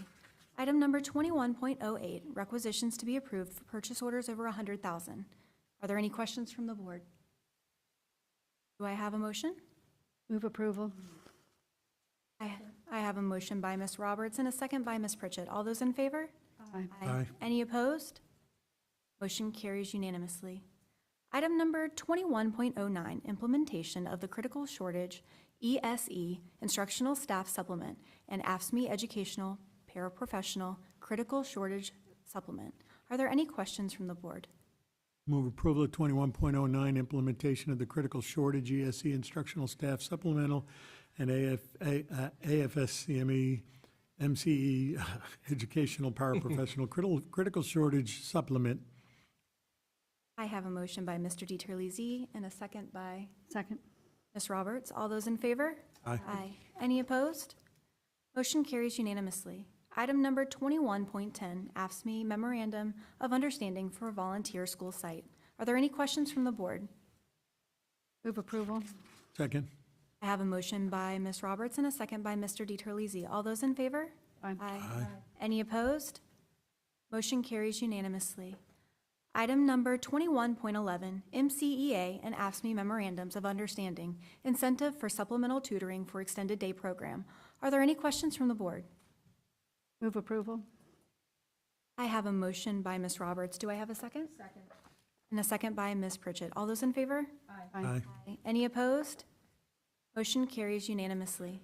Item number 21.08, requisitions to be approved for purchase orders over $100,000. Are there any questions from the board? Do I have a motion? Move approval. I have a motion by Ms. Roberts and a second by Ms. Pritchett. All those in favor? Aye. Aye. Any opposed? Motion carries unanimously. Item number 21.09, implementation of the critical shortage ESE instructional staff supplement and AFSCME educational paraprofessional critical shortage supplement. Are there any questions from the board? Move approval of 21.09, implementation of the critical shortage ESE instructional staff supplemental and AFSCME MCE educational paraprofessional critical shortage supplement. I have a motion by Mr. DiTerlizzi and a second by Second. Ms. Roberts. All those in favor? Aye. Aye. Any opposed? Motion carries unanimously. Item number 21.10, AFSCME Memorandum of Understanding for Volunteer School Site. Are there any questions from the board? Move approval. Second. I have a motion by Ms. Roberts and a second by Mr. DiTerlizzi. All those in favor? Aye. Aye. Any opposed? Motion carries unanimously. Item number 21.11, MCEA and AFSCME Memorandums of Understanding, Incentive for Supplemental Tutoring for Extended Day Program. Are there any questions from the board? Move approval. I have a motion by Ms. Roberts. Do I have a second? Second. And a second by Ms. Pritchett. All those in favor? Aye. Any opposed? Motion carries unanimously.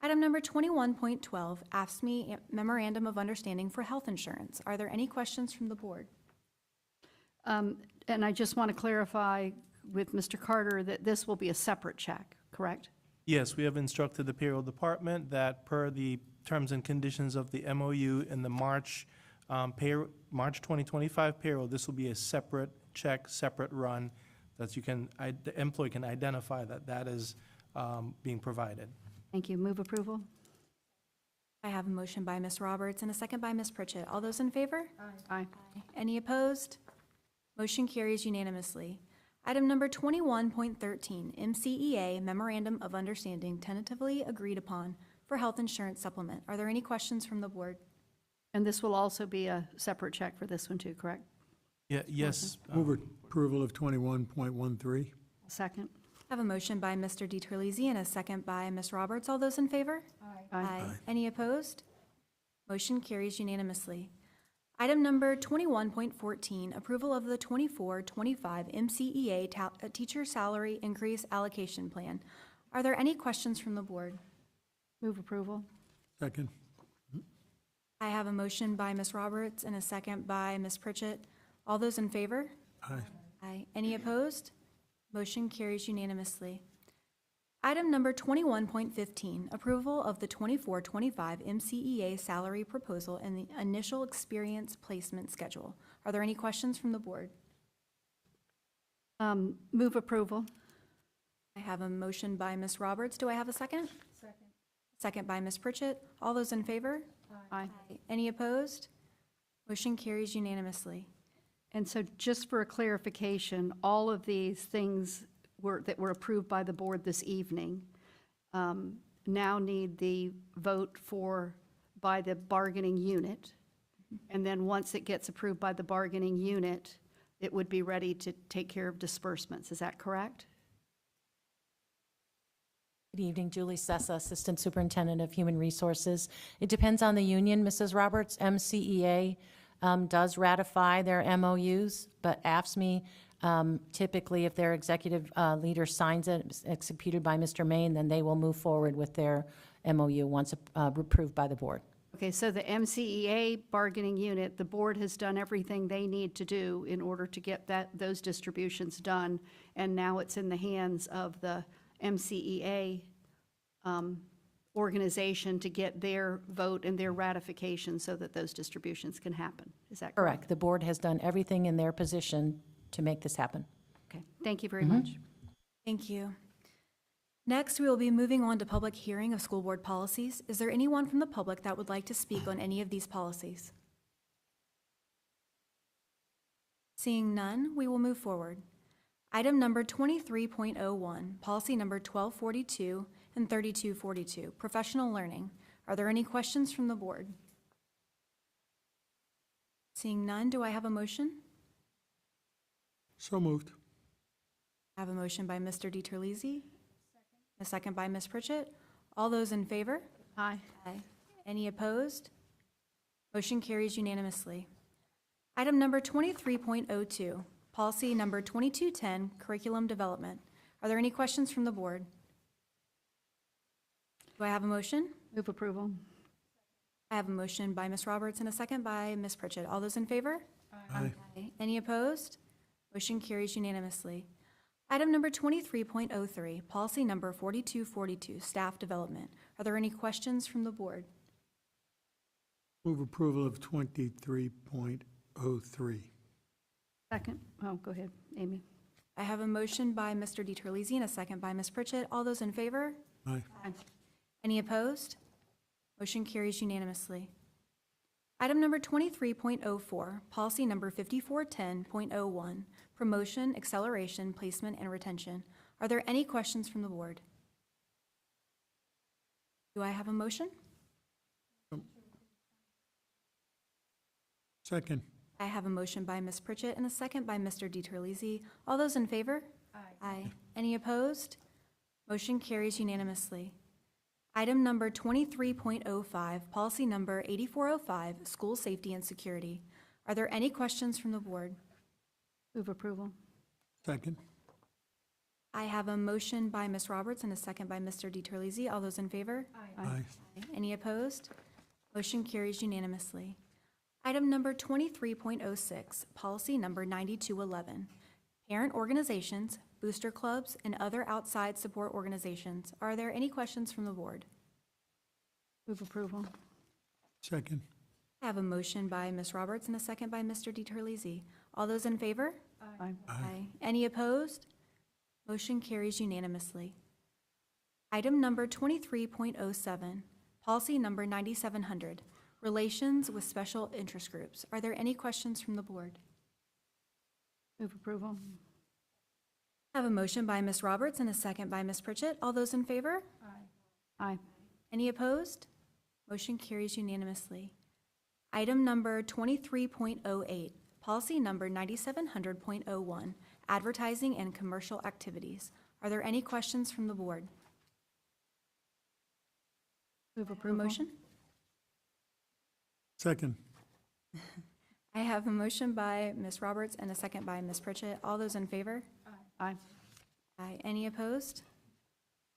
Item number 21.12, AFSCME Memorandum of Understanding for Health Insurance. Are there any questions from the board? And I just want to clarify with Mr. Carter that this will be a separate check, correct? Yes, we have instructed the payroll department that per the terms and conditions of the MOU in the March 2025 payroll, this will be a separate check, separate run, that the employee can identify that is being provided. Thank you. Move approval. I have a motion by Ms. Roberts and a second by Ms. Pritchett. All those in favor? Aye. Any opposed? Motion carries unanimously. Item number 21.13, MCEA Memorandum of Understanding tentatively agreed upon for health insurance supplement. Are there any questions from the board? And this will also be a separate check for this one too, correct? Yes. Move approval of 21.13. Second. I have a motion by Mr. DiTerlizzi and a second by Ms. Roberts. All those in favor? Aye. Any opposed? Motion carries unanimously. Item number 21.14, approval of the 24-25 MCEA teacher salary increase allocation plan. Are there any questions from the board? Move approval. Second. I have a motion by Ms. Roberts and a second by Ms. Pritchett. All those in favor? Aye. Aye. Any opposed? Motion carries unanimously. Item number 21.15, approval of the 24-25 MCEA salary proposal and the initial experience placement schedule. Are there any questions from the board? Move approval. I have a motion by Ms. Roberts. Do I have a second? Second. Second by Ms. Pritchett. All those in favor? Aye. Any opposed? Motion carries unanimously. And so just for a clarification, all of these things that were approved by the board this evening now need the vote for by the bargaining unit. And then once it gets approved by the bargaining unit, it would be ready to take care of disbursements. Is that correct? Good evening, Julie Sessa, Assistant Superintendent of Human Resources. It depends on the union, Mrs. Roberts. MCEA does ratify their MOUs, but AFSCME, typically, if their executive leader signs it, it's executed by Mr. Main, then they will move forward with their MOU once approved by the board. Okay, so the MCEA bargaining unit, the board has done everything they need to do in order to get those distributions done, and now it's in the hands of the MCEA organization to get their vote and their ratification so that those distributions can happen. Is that correct? Correct. The board has done everything in their position to make this happen. Okay, thank you very much. Thank you. Next, we will be moving on to public hearing of school board policies. Is there anyone from the public that would like to speak on any of these policies? Seeing none, we will move forward. Item number 23.01, policy number 1242 and 3242, professional learning. Are there any questions from the board? Seeing none, do I have a motion? So moved. I have a motion by Mr. DiTerlizzi. A second by Ms. Pritchett. All those in favor? Aye. Aye. Any opposed? Motion carries unanimously. Item number 23.02, policy number 2210, curriculum development. Are there any questions from the board? Do I have a motion? Move approval. I have a motion by Ms. Roberts and a second by Ms. Pritchett. All those in favor? Aye. Aye. Any opposed? Motion carries unanimously. Item number 23.03, policy number 4242, staff development. Are there any questions from the board? Move approval of 23.03. Second. Oh, go ahead, Amy. I have a motion by Mr. DiTerlizzi and a second by Ms. Pritchett. All those in favor? Aye. Any opposed? Motion carries unanimously. Item number 23.04, policy number 5410.01, promotion, acceleration, placement, and retention. Are there any questions from the board? Do I have a motion? Second. I have a motion by Ms. Pritchett and a second by Mr. DiTerlizzi. All those in favor? Aye. Any opposed? Motion carries unanimously. Item number 23.05, policy number 8405, school safety and security. Are there any questions from the board? Move approval. Second. I have a motion by Ms. Roberts and a second by Mr. DiTerlizzi. All those in favor? Aye. Any opposed? Motion carries unanimously. Item number 23.06, policy number 9211, parent organizations, booster clubs, and other outside support organizations. Are there any questions from the board? Move approval. Second. I have a motion by Ms. Roberts and a second by Mr. DiTerlizzi. All those in favor? Aye. Aye. Any opposed? Motion carries unanimously. Item number 23.07, policy number 9700, relations with special interest groups. Are there any questions from the board? Move approval. I have a motion by Ms. Roberts and a second by Ms. Pritchett. All those in favor? Aye. Any opposed? Motion carries unanimously. Item number 23.08, policy number 9700.01, advertising and commercial activities. Are there any questions from the board? Move approval. Motion? Second. I have a motion by Ms. Roberts and a second by Ms. Pritchett. All those in favor? Aye. Aye. Any opposed?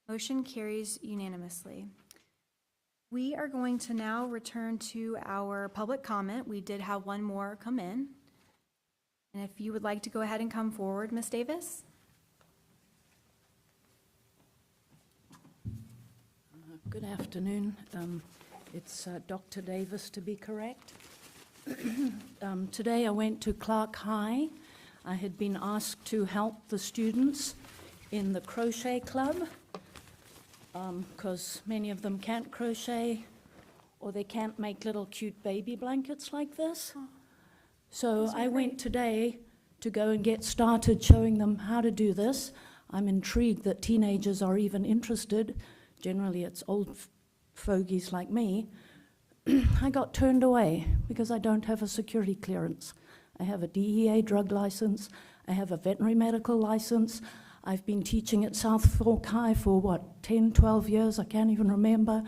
Motion carries unanimously. We are going to now return to our public comment. We did have one more come in. And if you would like to go ahead and come forward, Ms. Davis? Good afternoon. It's Dr. Davis, to be correct. Today I went to Clark High. I had been asked to help the students in the crochet club because many of them can't crochet or they can't make little cute baby blankets like this. So I went today to go and get started showing them how to do this. I'm intrigued that teenagers are even interested. Generally it's old fogies like me. I got turned away because I don't have a security clearance. I have a DEA drug license. I have a veterinary medical license. I've been teaching at South Fork High for, 10, 12 years? I can't even remember.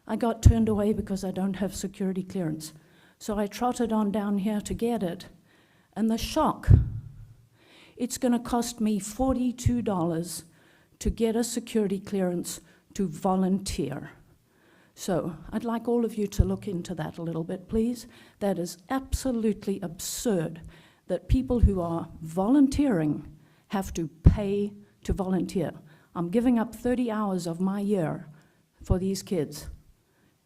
I got turned away because I don't have security clearance. So I trotted on down here to get it. And the shock, it's going to cost me $42 to get a security clearance to volunteer. So I'd like all of you to look into that a little bit, please. That is absolutely absurd that people who are volunteering have to pay to volunteer. I'm giving up 30 hours of my year for these kids,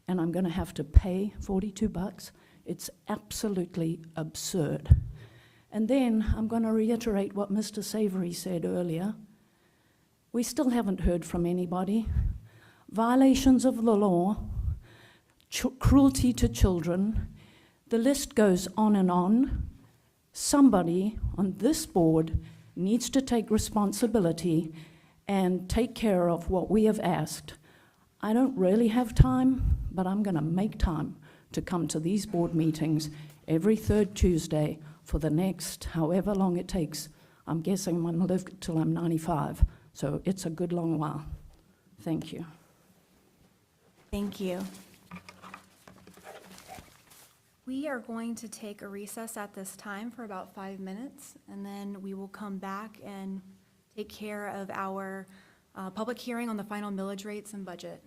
and I'm going to have to pay $42. It's absolutely absurd. And then I'm going to reiterate what Mr. Savory said earlier. We still haven't heard from anybody. Violations of the law, cruelty to children, the list goes on and on. Somebody on this board needs to take responsibility and take care of what we have asked. I don't really have time, but I'm going to make time to come to these board meetings every third Tuesday for the next however long it takes. I'm guessing I'm going to live till I'm 95, so it's a good long while. Thank you. Thank you. We are going to take a recess at this time for about 5 minutes, and then we will come back and take care of our public hearing on the final millage rates and budget.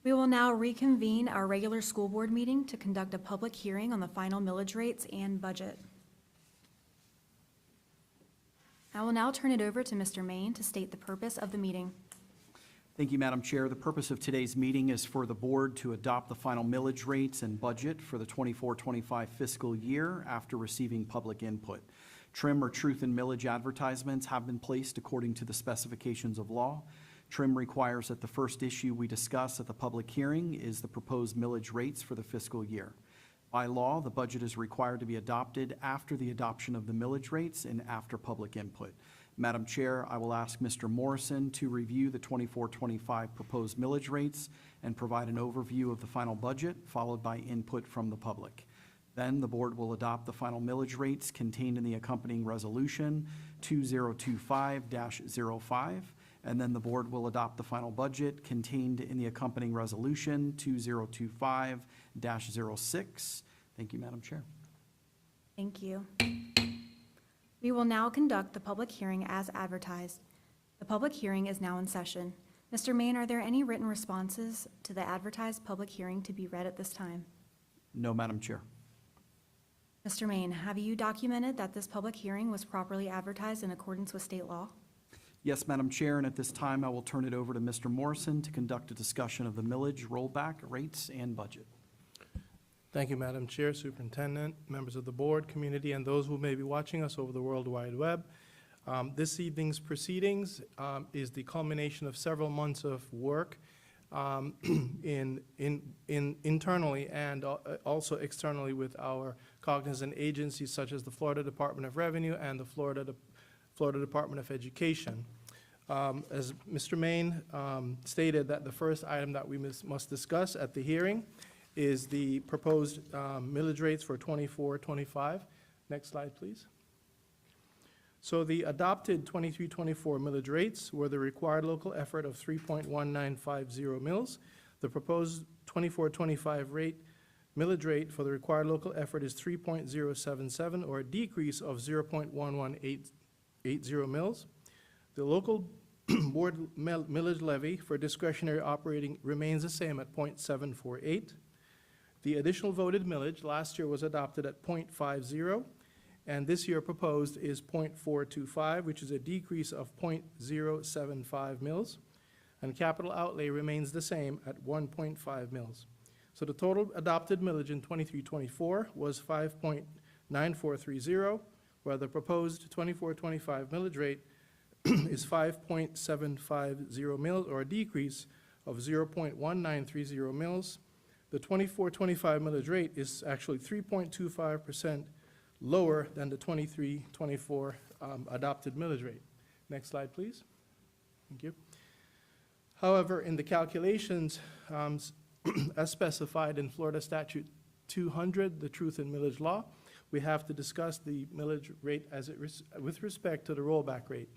We will now reconvene our regular school board meeting to conduct a public hearing on the final millage rates and budget. I will now turn it over to Mr. Main to state the purpose of the meeting. Thank you, Madam Chair. The purpose of today's meeting is for the board to adopt the final millage rates and budget for the 24-25 fiscal year after receiving public input. Trim or truth in millage advertisements have been placed according to the specifications of law. Trim requires that the first issue we discuss at the public hearing is the proposed millage rates for the fiscal year. By law, the budget is required to be adopted after the adoption of the millage rates and after public input. Madam Chair, I will ask Mr. Morrison to review the 24-25 proposed millage rates and provide an overview of the final budget, followed by input from the public. Then the board will adopt the final millage rates contained in the accompanying resolution 2025-05, and then the board will adopt the final budget contained in the accompanying resolution 2025-06. Thank you, Madam Chair. Thank you. We will now conduct the public hearing as advertised. The public hearing is now in session. Mr. Main, are there any written responses to the advertised public hearing to be read at this time? No, Madam Chair. Mr. Main, have you documented that this public hearing was properly advertised in accordance with state law? Yes, Madam Chair, and at this time, I will turn it over to Mr. Morrison to conduct a discussion of the millage, rollback, rates, and budget. Thank you, Madam Chair, Superintendent, members of the board, community, and those who may be watching us over the World Wide Web. This evening's proceedings is the culmination of several months of work internally and also externally with our cognizant agencies such as the Florida Department of Revenue and the Florida Department of Education. As Mr. Main stated, that the first item that we must discuss at the hearing is the proposed millage rates for 24-25. Next slide, please. So the adopted 23-24 millage rates were the required local effort of 3.1950 mils. The proposed 24-25 millage rate for the required local effort is 3.077, or a decrease of 0.1180 mils. The local board millage levy for discretionary operating remains the same at 0.748. The additional voted millage last year was adopted at 0.50, and this year proposed is 0.425, which is a decrease of 0.075 mils. And capital outlay remains the same at 1.5 mils. So the total adopted millage in 23-24 was 5.9430, while the proposed 24-25 millage rate is 5.750 mils, or a decrease of 0.1930 mils. The 24-25 millage rate is actually 3.25% lower than the 23-24 adopted millage rate. Next slide, please. Thank you. However, in the calculations as specified in Florida Statute 200, the Truth in Millage Law, we have to discuss the millage rate with respect to the rollback rate.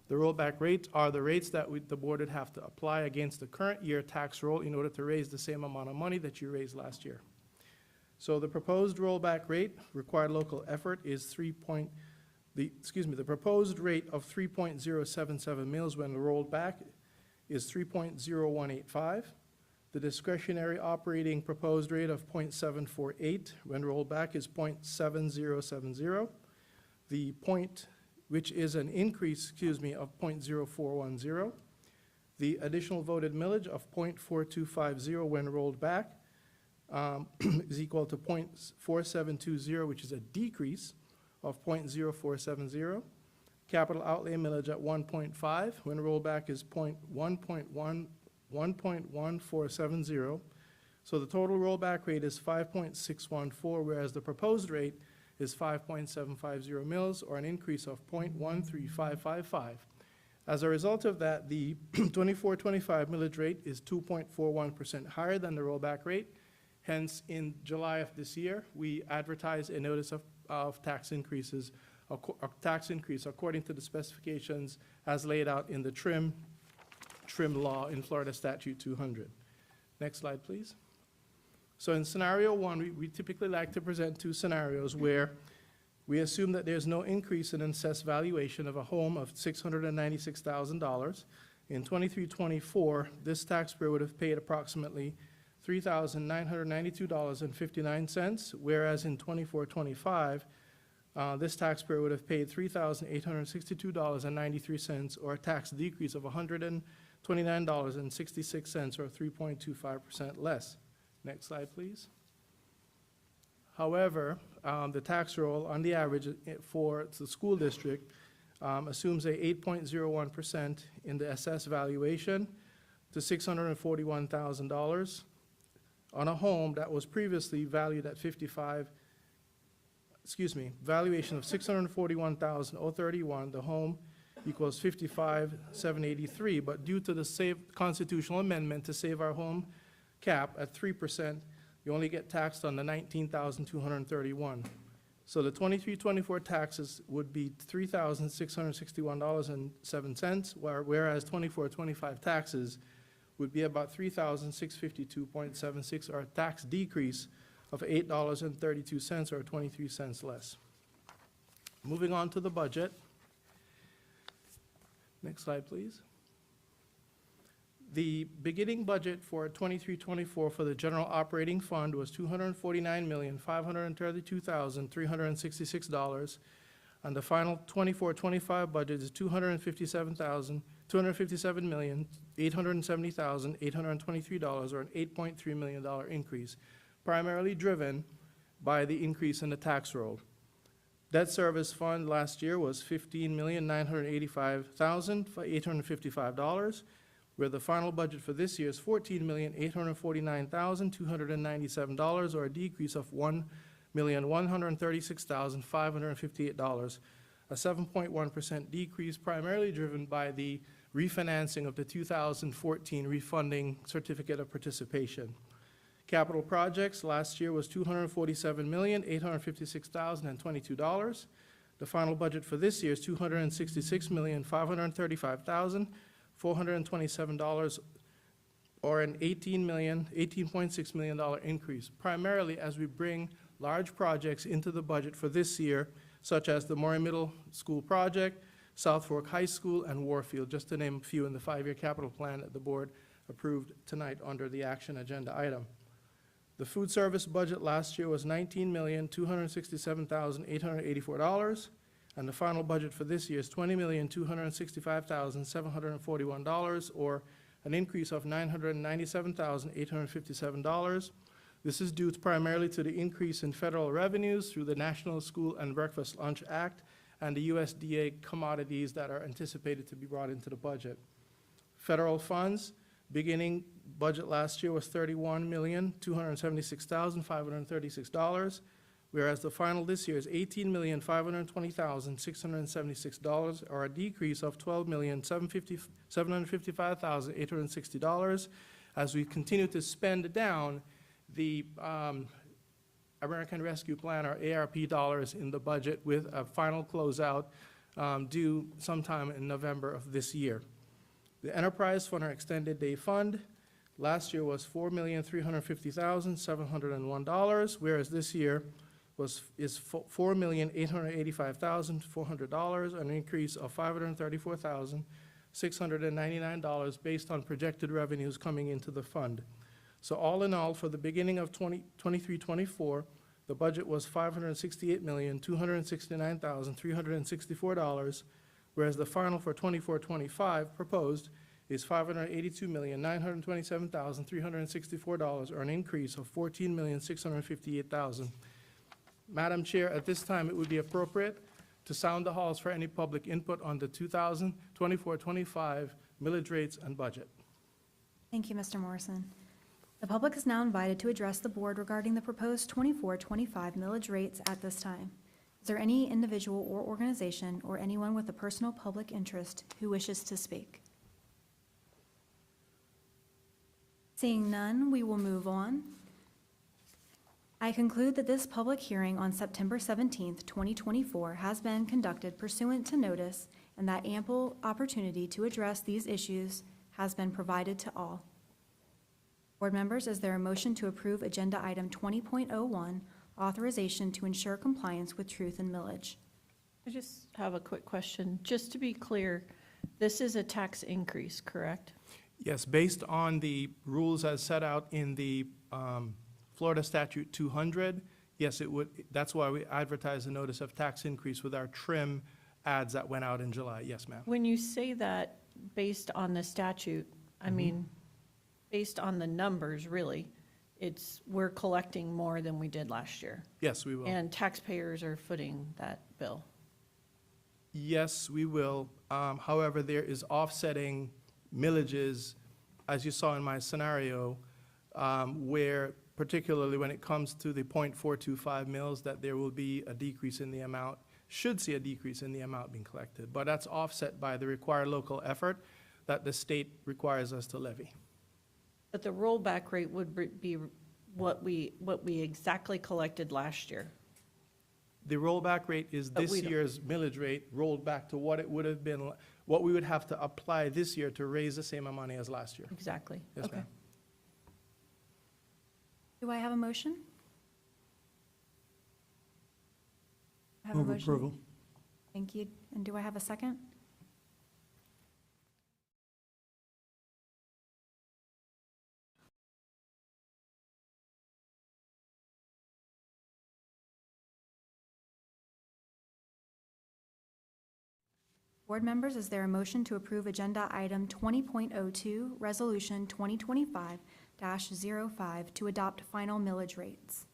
The rollback rates are the rates that the board would have to apply against the current year tax roll in order to raise the same amount of money that you raised last year. So the proposed rollback rate, required local effort, is the proposed rate of 3.077 mils when rolled back is 3.0185. The discretionary operating proposed rate of 0.748 when rolled back is 0.7070. The point, which is an increase, of 0.0410. The additional voted millage of 0.4250 when rolled back is equal to 0.4720, which is a decrease of 0.0470. Capital outlay millage at 1.5 when rolled back is 1.1470. So the total rollback rate is 5.614, whereas the proposed rate is 5.750 mils, or an increase of 0.13555. As a result of that, the 24-25 millage rate is 2.41% higher than the rollback rate. Hence, in July of this year, we advertised a notice of tax increase according to the specifications as laid out in the trim law in Florida Statute 200. Next slide, please. So in scenario one, we typically like to present two scenarios where we assume that there's no increase in assessed valuation of a home of $696,000. In 23-24, this taxpayer would have paid approximately $3,992.59, whereas in 24-25, this taxpayer would have paid $3,862.93, or a tax decrease of $129.66, or 3.25% less. Next slide, please. However, the tax roll on the average for the school district assumes a 8.01% in the assessed valuation to $641,000 on a home that was previously valued at valuation of $641,031. The home equals $55,783, but due to the constitutional amendment to save our home cap at 3%, you only get taxed on the $19,231. So the 23-24 taxes would be $3,661.07, whereas 24-25 taxes would be about $3,652.76, or a tax decrease of $8.32, or 23 cents less. Moving on to the budget. Next slide, please. The beginning budget for 23-24 for the general operating fund was $249,532,366, and the final 24-25 budget is $257,870,823, or an $8.3 million increase, primarily driven by the increase in the tax roll. Debt service fund last year was $15,985,855, where the final budget for this year is $14,849,297, or a decrease of $1,136,558, a 7.1% decrease, primarily driven by the refinancing of the 2014 refunding certificate of participation. Capital projects last year was $247,856,022. The final budget for this year is $266,535,427, or an $18.6 million increase, primarily as we bring large projects into the budget for this year, such as the Maury Middle School project, South Fork High School, and Warfield, just to name a few in the 5-year capital plan that the board approved tonight under the action agenda item. The food service budget last year was $19,267,884, and the final budget for this year is $20,265,741, or an increase of $997,857. This is due primarily to the increase in federal revenues through the National School and Breakfast Lunch Act and the USDA commodities that are anticipated to be brought into the budget. Federal funds, beginning budget last year was $31,276,536, whereas the final this year is $18,520,676, or a decrease of $12,755,860, as we continue to spend down the American Rescue Plan, or ARP dollars, in the budget, with a final closeout due sometime in November of this year. The enterprise fund, or extended day fund, last year was $4,350,701, whereas this year is $4,885,400, an increase of $534,699 based on projected revenues coming into the fund. So all in all, for the beginning of 23-24, the budget was $568,269,364, whereas the final for 24-25 proposed is $582,927,364, or an increase of $14,658,000. Madam Chair, at this time, it would be appropriate to sound the halls for any public input on the 2024-25 millage rates and budget. Thank you, Mr. Morrison. The public is now invited to address the board regarding the proposed 24-25 millage rates at this time. Is there any individual or organization or anyone with a personal public interest who wishes to speak? Seeing none, we will move on. I conclude that this public hearing on September 17th, 2024 has been conducted pursuant to notice, and that ample opportunity to address these issues has been provided to all. Board members, is there a motion to approve Agenda Item 20.01, authorization to ensure compliance with truth and millage? I just have a quick question. Just to be clear, This is a tax increase, correct? Yes, based on the rules as set out in the Florida Statute 200, yes, it would, that's why we advertised a notice of tax increase with our trim ads that went out in July. Yes, ma'am. When you say that based on the statute, I mean, based on the numbers, really, we're collecting more than we did last year. Yes, we will. And taxpayers are footing that bill. Yes, we will. However, there is offsetting millages, as you saw in my scenario, where particularly when it comes to the .425 mills, that there will be a decrease in the amount, should see a decrease in the amount being collected. But that's offset by the required local effort that the state requires us to levy. But the rollback rate would be what we exactly collected last year. The rollback rate is But this we don't- year's millage rate rolled back to what it would have been, what we would have to apply this year to raise the same amount of money as last year. Exactly. Yes, Okay. ma'am. Do I have a motion? I have a Move motion. approval. Thank you. And do I have a second? Board members, is there a motion to approve Agenda Item 20.02, Resolution 2025-05, to adopt final millage rates?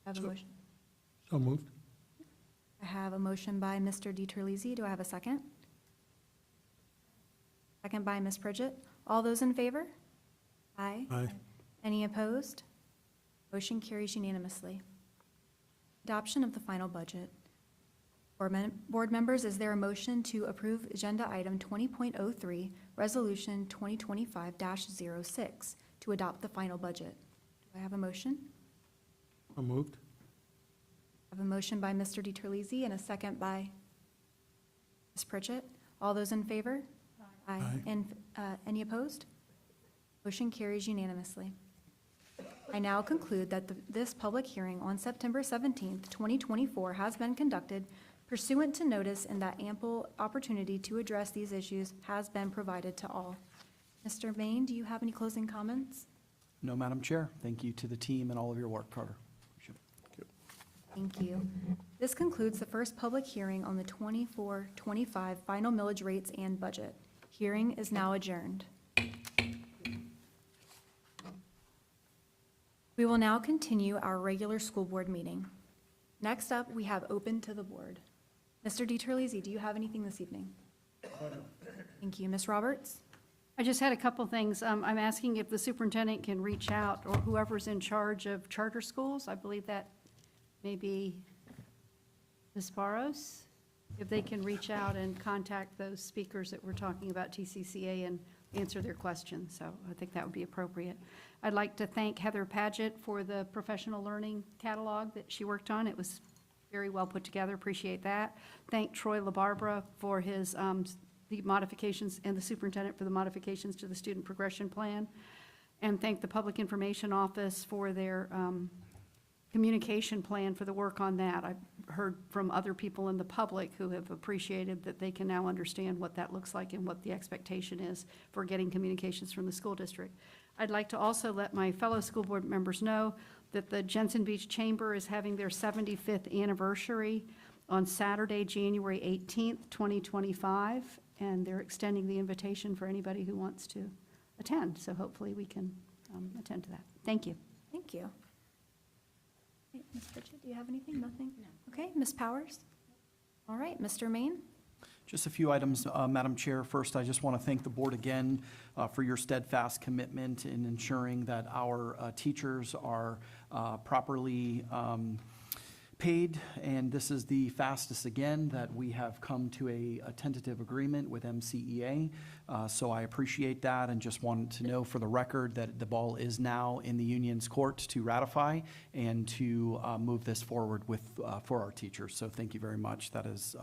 I have a motion. So moved. I have a motion by Mr. DiTerlizzi. Do I have a second? Second by Ms. Pridgett. All those in favor? Aye. Aye. Any opposed? Motion carries unanimously. Adoption of the final budget. Board members, is there a motion to approve Agenda Item 20.03, Resolution 2025-06, to adopt the final budget? Do I have a motion? So moved. I have a motion by Mr. DiTerlizzi and a second by Ms. Pritchett. All those in favor? Aye. And any opposed? Motion carries unanimously. I now conclude that this public hearing on September 17th, 2024 has been conducted pursuant to notice and that ample opportunity to address these issues has been provided to all. Mr. Main, do you have any closing comments? No, Madam Chair. Thank you to the team and all of your work, Carter. Appreciate it. Thank you. This concludes the first public hearing on the 24-25 final millage rates and budget. Hearing is now adjourned. We will now continue our regular school board meeting. Next up, we have open to the board. Mr. DiTerlizzi, do you have anything this evening? Thank you. Ms. Roberts? I just had a couple things. I'm asking if the superintendent can reach out, or whoever's in charge of charter schools. I believe that may be Ms. Barros, if they can reach out and contact those speakers that we're talking about TCCA and answer their questions. So I think that would be appropriate. I'd like to thank Heather Paget for the professional learning catalog that she worked on. It was very well put together. Appreciate that. Thank Troy LaBarbera for his the modifications, and the superintendent for the modifications to the student progression plan. And thank the Public Information Office for their communication plan for the work on that. I've heard from other people in the public who have appreciated that they can now understand what that looks like and what the expectation is for getting communications from the school district. I'd like to also let my fellow school board members know that the Jensen Beach Chamber is having their 75th anniversary on Saturday, January 18th, 2025, and they're extending the invitation for anybody who wants to attend. So hopefully we can attend to that. Thank you. Thank you. Okay, Ms. Pritchett, do you have anything? Nothing? No. Okay, Ms. Powers? All right, Mr. Main? Just a few items, Madam Chair. First, I just want to thank the board again for your steadfast commitment in ensuring that our teachers are properly paid, and this is the fastest again that we have come to a tentative agreement with MCEA. So I appreciate that, and just wanted to know for the record that the ball is now in the union's court to ratify and to move this forward with for our teachers. So thank you very much. That is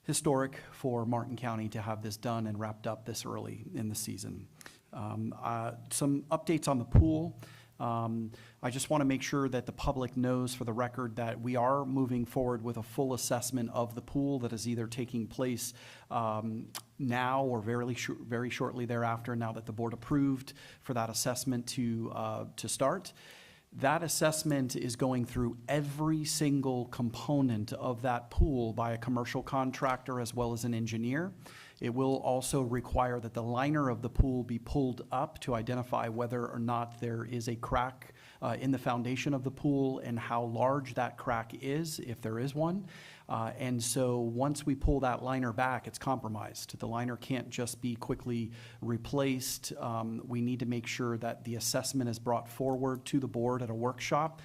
historic for Martin County to have this done and wrapped up this early in the season. Some updates on the pool. I just want to make sure that the public knows for the record that we are moving forward with a full assessment of the pool that is either taking place now or very shortly thereafter, now that the board approved for that assessment to start. That assessment is going through every single component of that pool by a commercial contractor as well as an engineer. It will also require that the liner of the pool be pulled up to identify whether or not there is a crack in the foundation of the pool and how large that crack is, if there is one. And so once we pull that liner back, it's compromised. The liner can't just be quickly replaced. We need to make sure that the assessment is brought forward to the board at a workshop.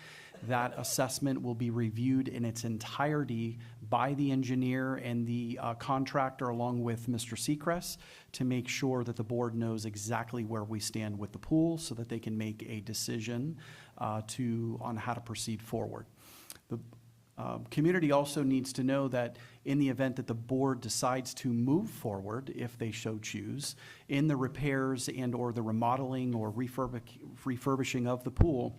That assessment will be reviewed in its entirety by the engineer and the contractor along with Mr. Seacrest to make sure that the board knows exactly where we stand with the pool so that they can make a decision on how to proceed forward. The community also needs to know that in the event that the board decides to move forward, if they so choose, in the repairs and or the remodeling or refurbishing of the pool's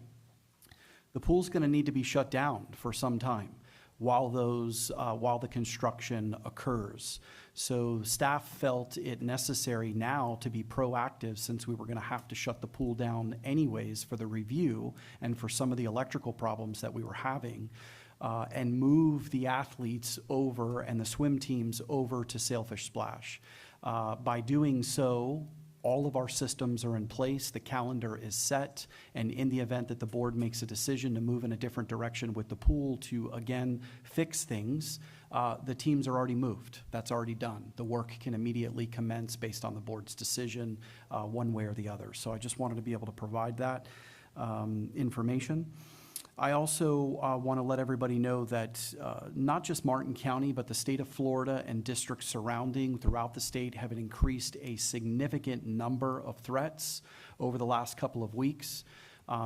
going to need to be shut down for some time while the construction occurs. So staff felt it necessary now to be proactive, since we were going to have to shut the pool down anyways for the review and for some of the electrical problems that we were having, and move the athletes over and the swim teams over to Sailfish Splash. By doing so, all of our systems are in place, the calendar is set, and in the event that the board makes a decision to move in a different direction with the pool to, again, fix things, the teams are already moved. That's already done. The work can immediately commence based on the board's decision, one way or the other. So I just wanted to be able to provide that information. I also want to let everybody know that not just Martin County, but the state of Florida and districts surrounding throughout the state have increased a significant number of threats over the last couple of weeks.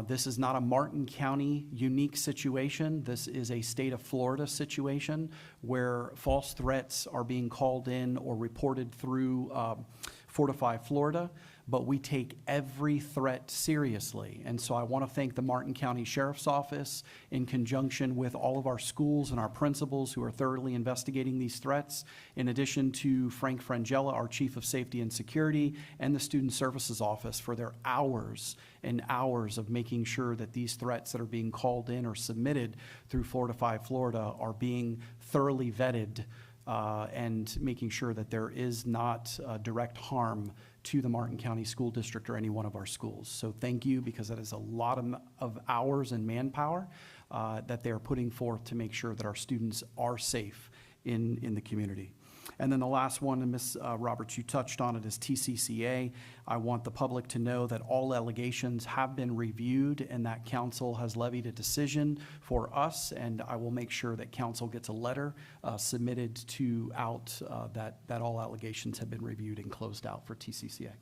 This is not a Martin County unique situation. This is a state of Florida situation where false threats are being called in or reported through Fortify Florida. But we take every threat seriously. And so I want to thank the Martin County Sheriff's Office in conjunction with all of our schools and our principals who are thoroughly investigating these threats, in addition to Frank Frangella, our Chief of Safety and Security, and the Student Services Office for their hours and hours of making sure that these threats that are being called in or submitted through Fortify Florida are being thoroughly vetted and making sure that there is not direct harm to the Martin County School District or any one of our schools. So thank you, because that is a lot of hours and manpower that they are putting forth to make sure that our students are safe in the community. And then the last one, and Ms. Roberts, you touched on it, is TCCA. I want the public to know that all allegations have been reviewed and that council has levied a decision for us, and I will make sure that council gets a letter submitted that all allegations have been reviewed and closed out for TCCA.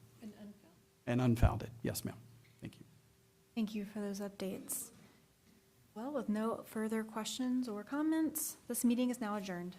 And unfounded, yes, ma'am. Thank you. Thank you for those updates. Well, with no further questions or comments, this meeting is now adjourned.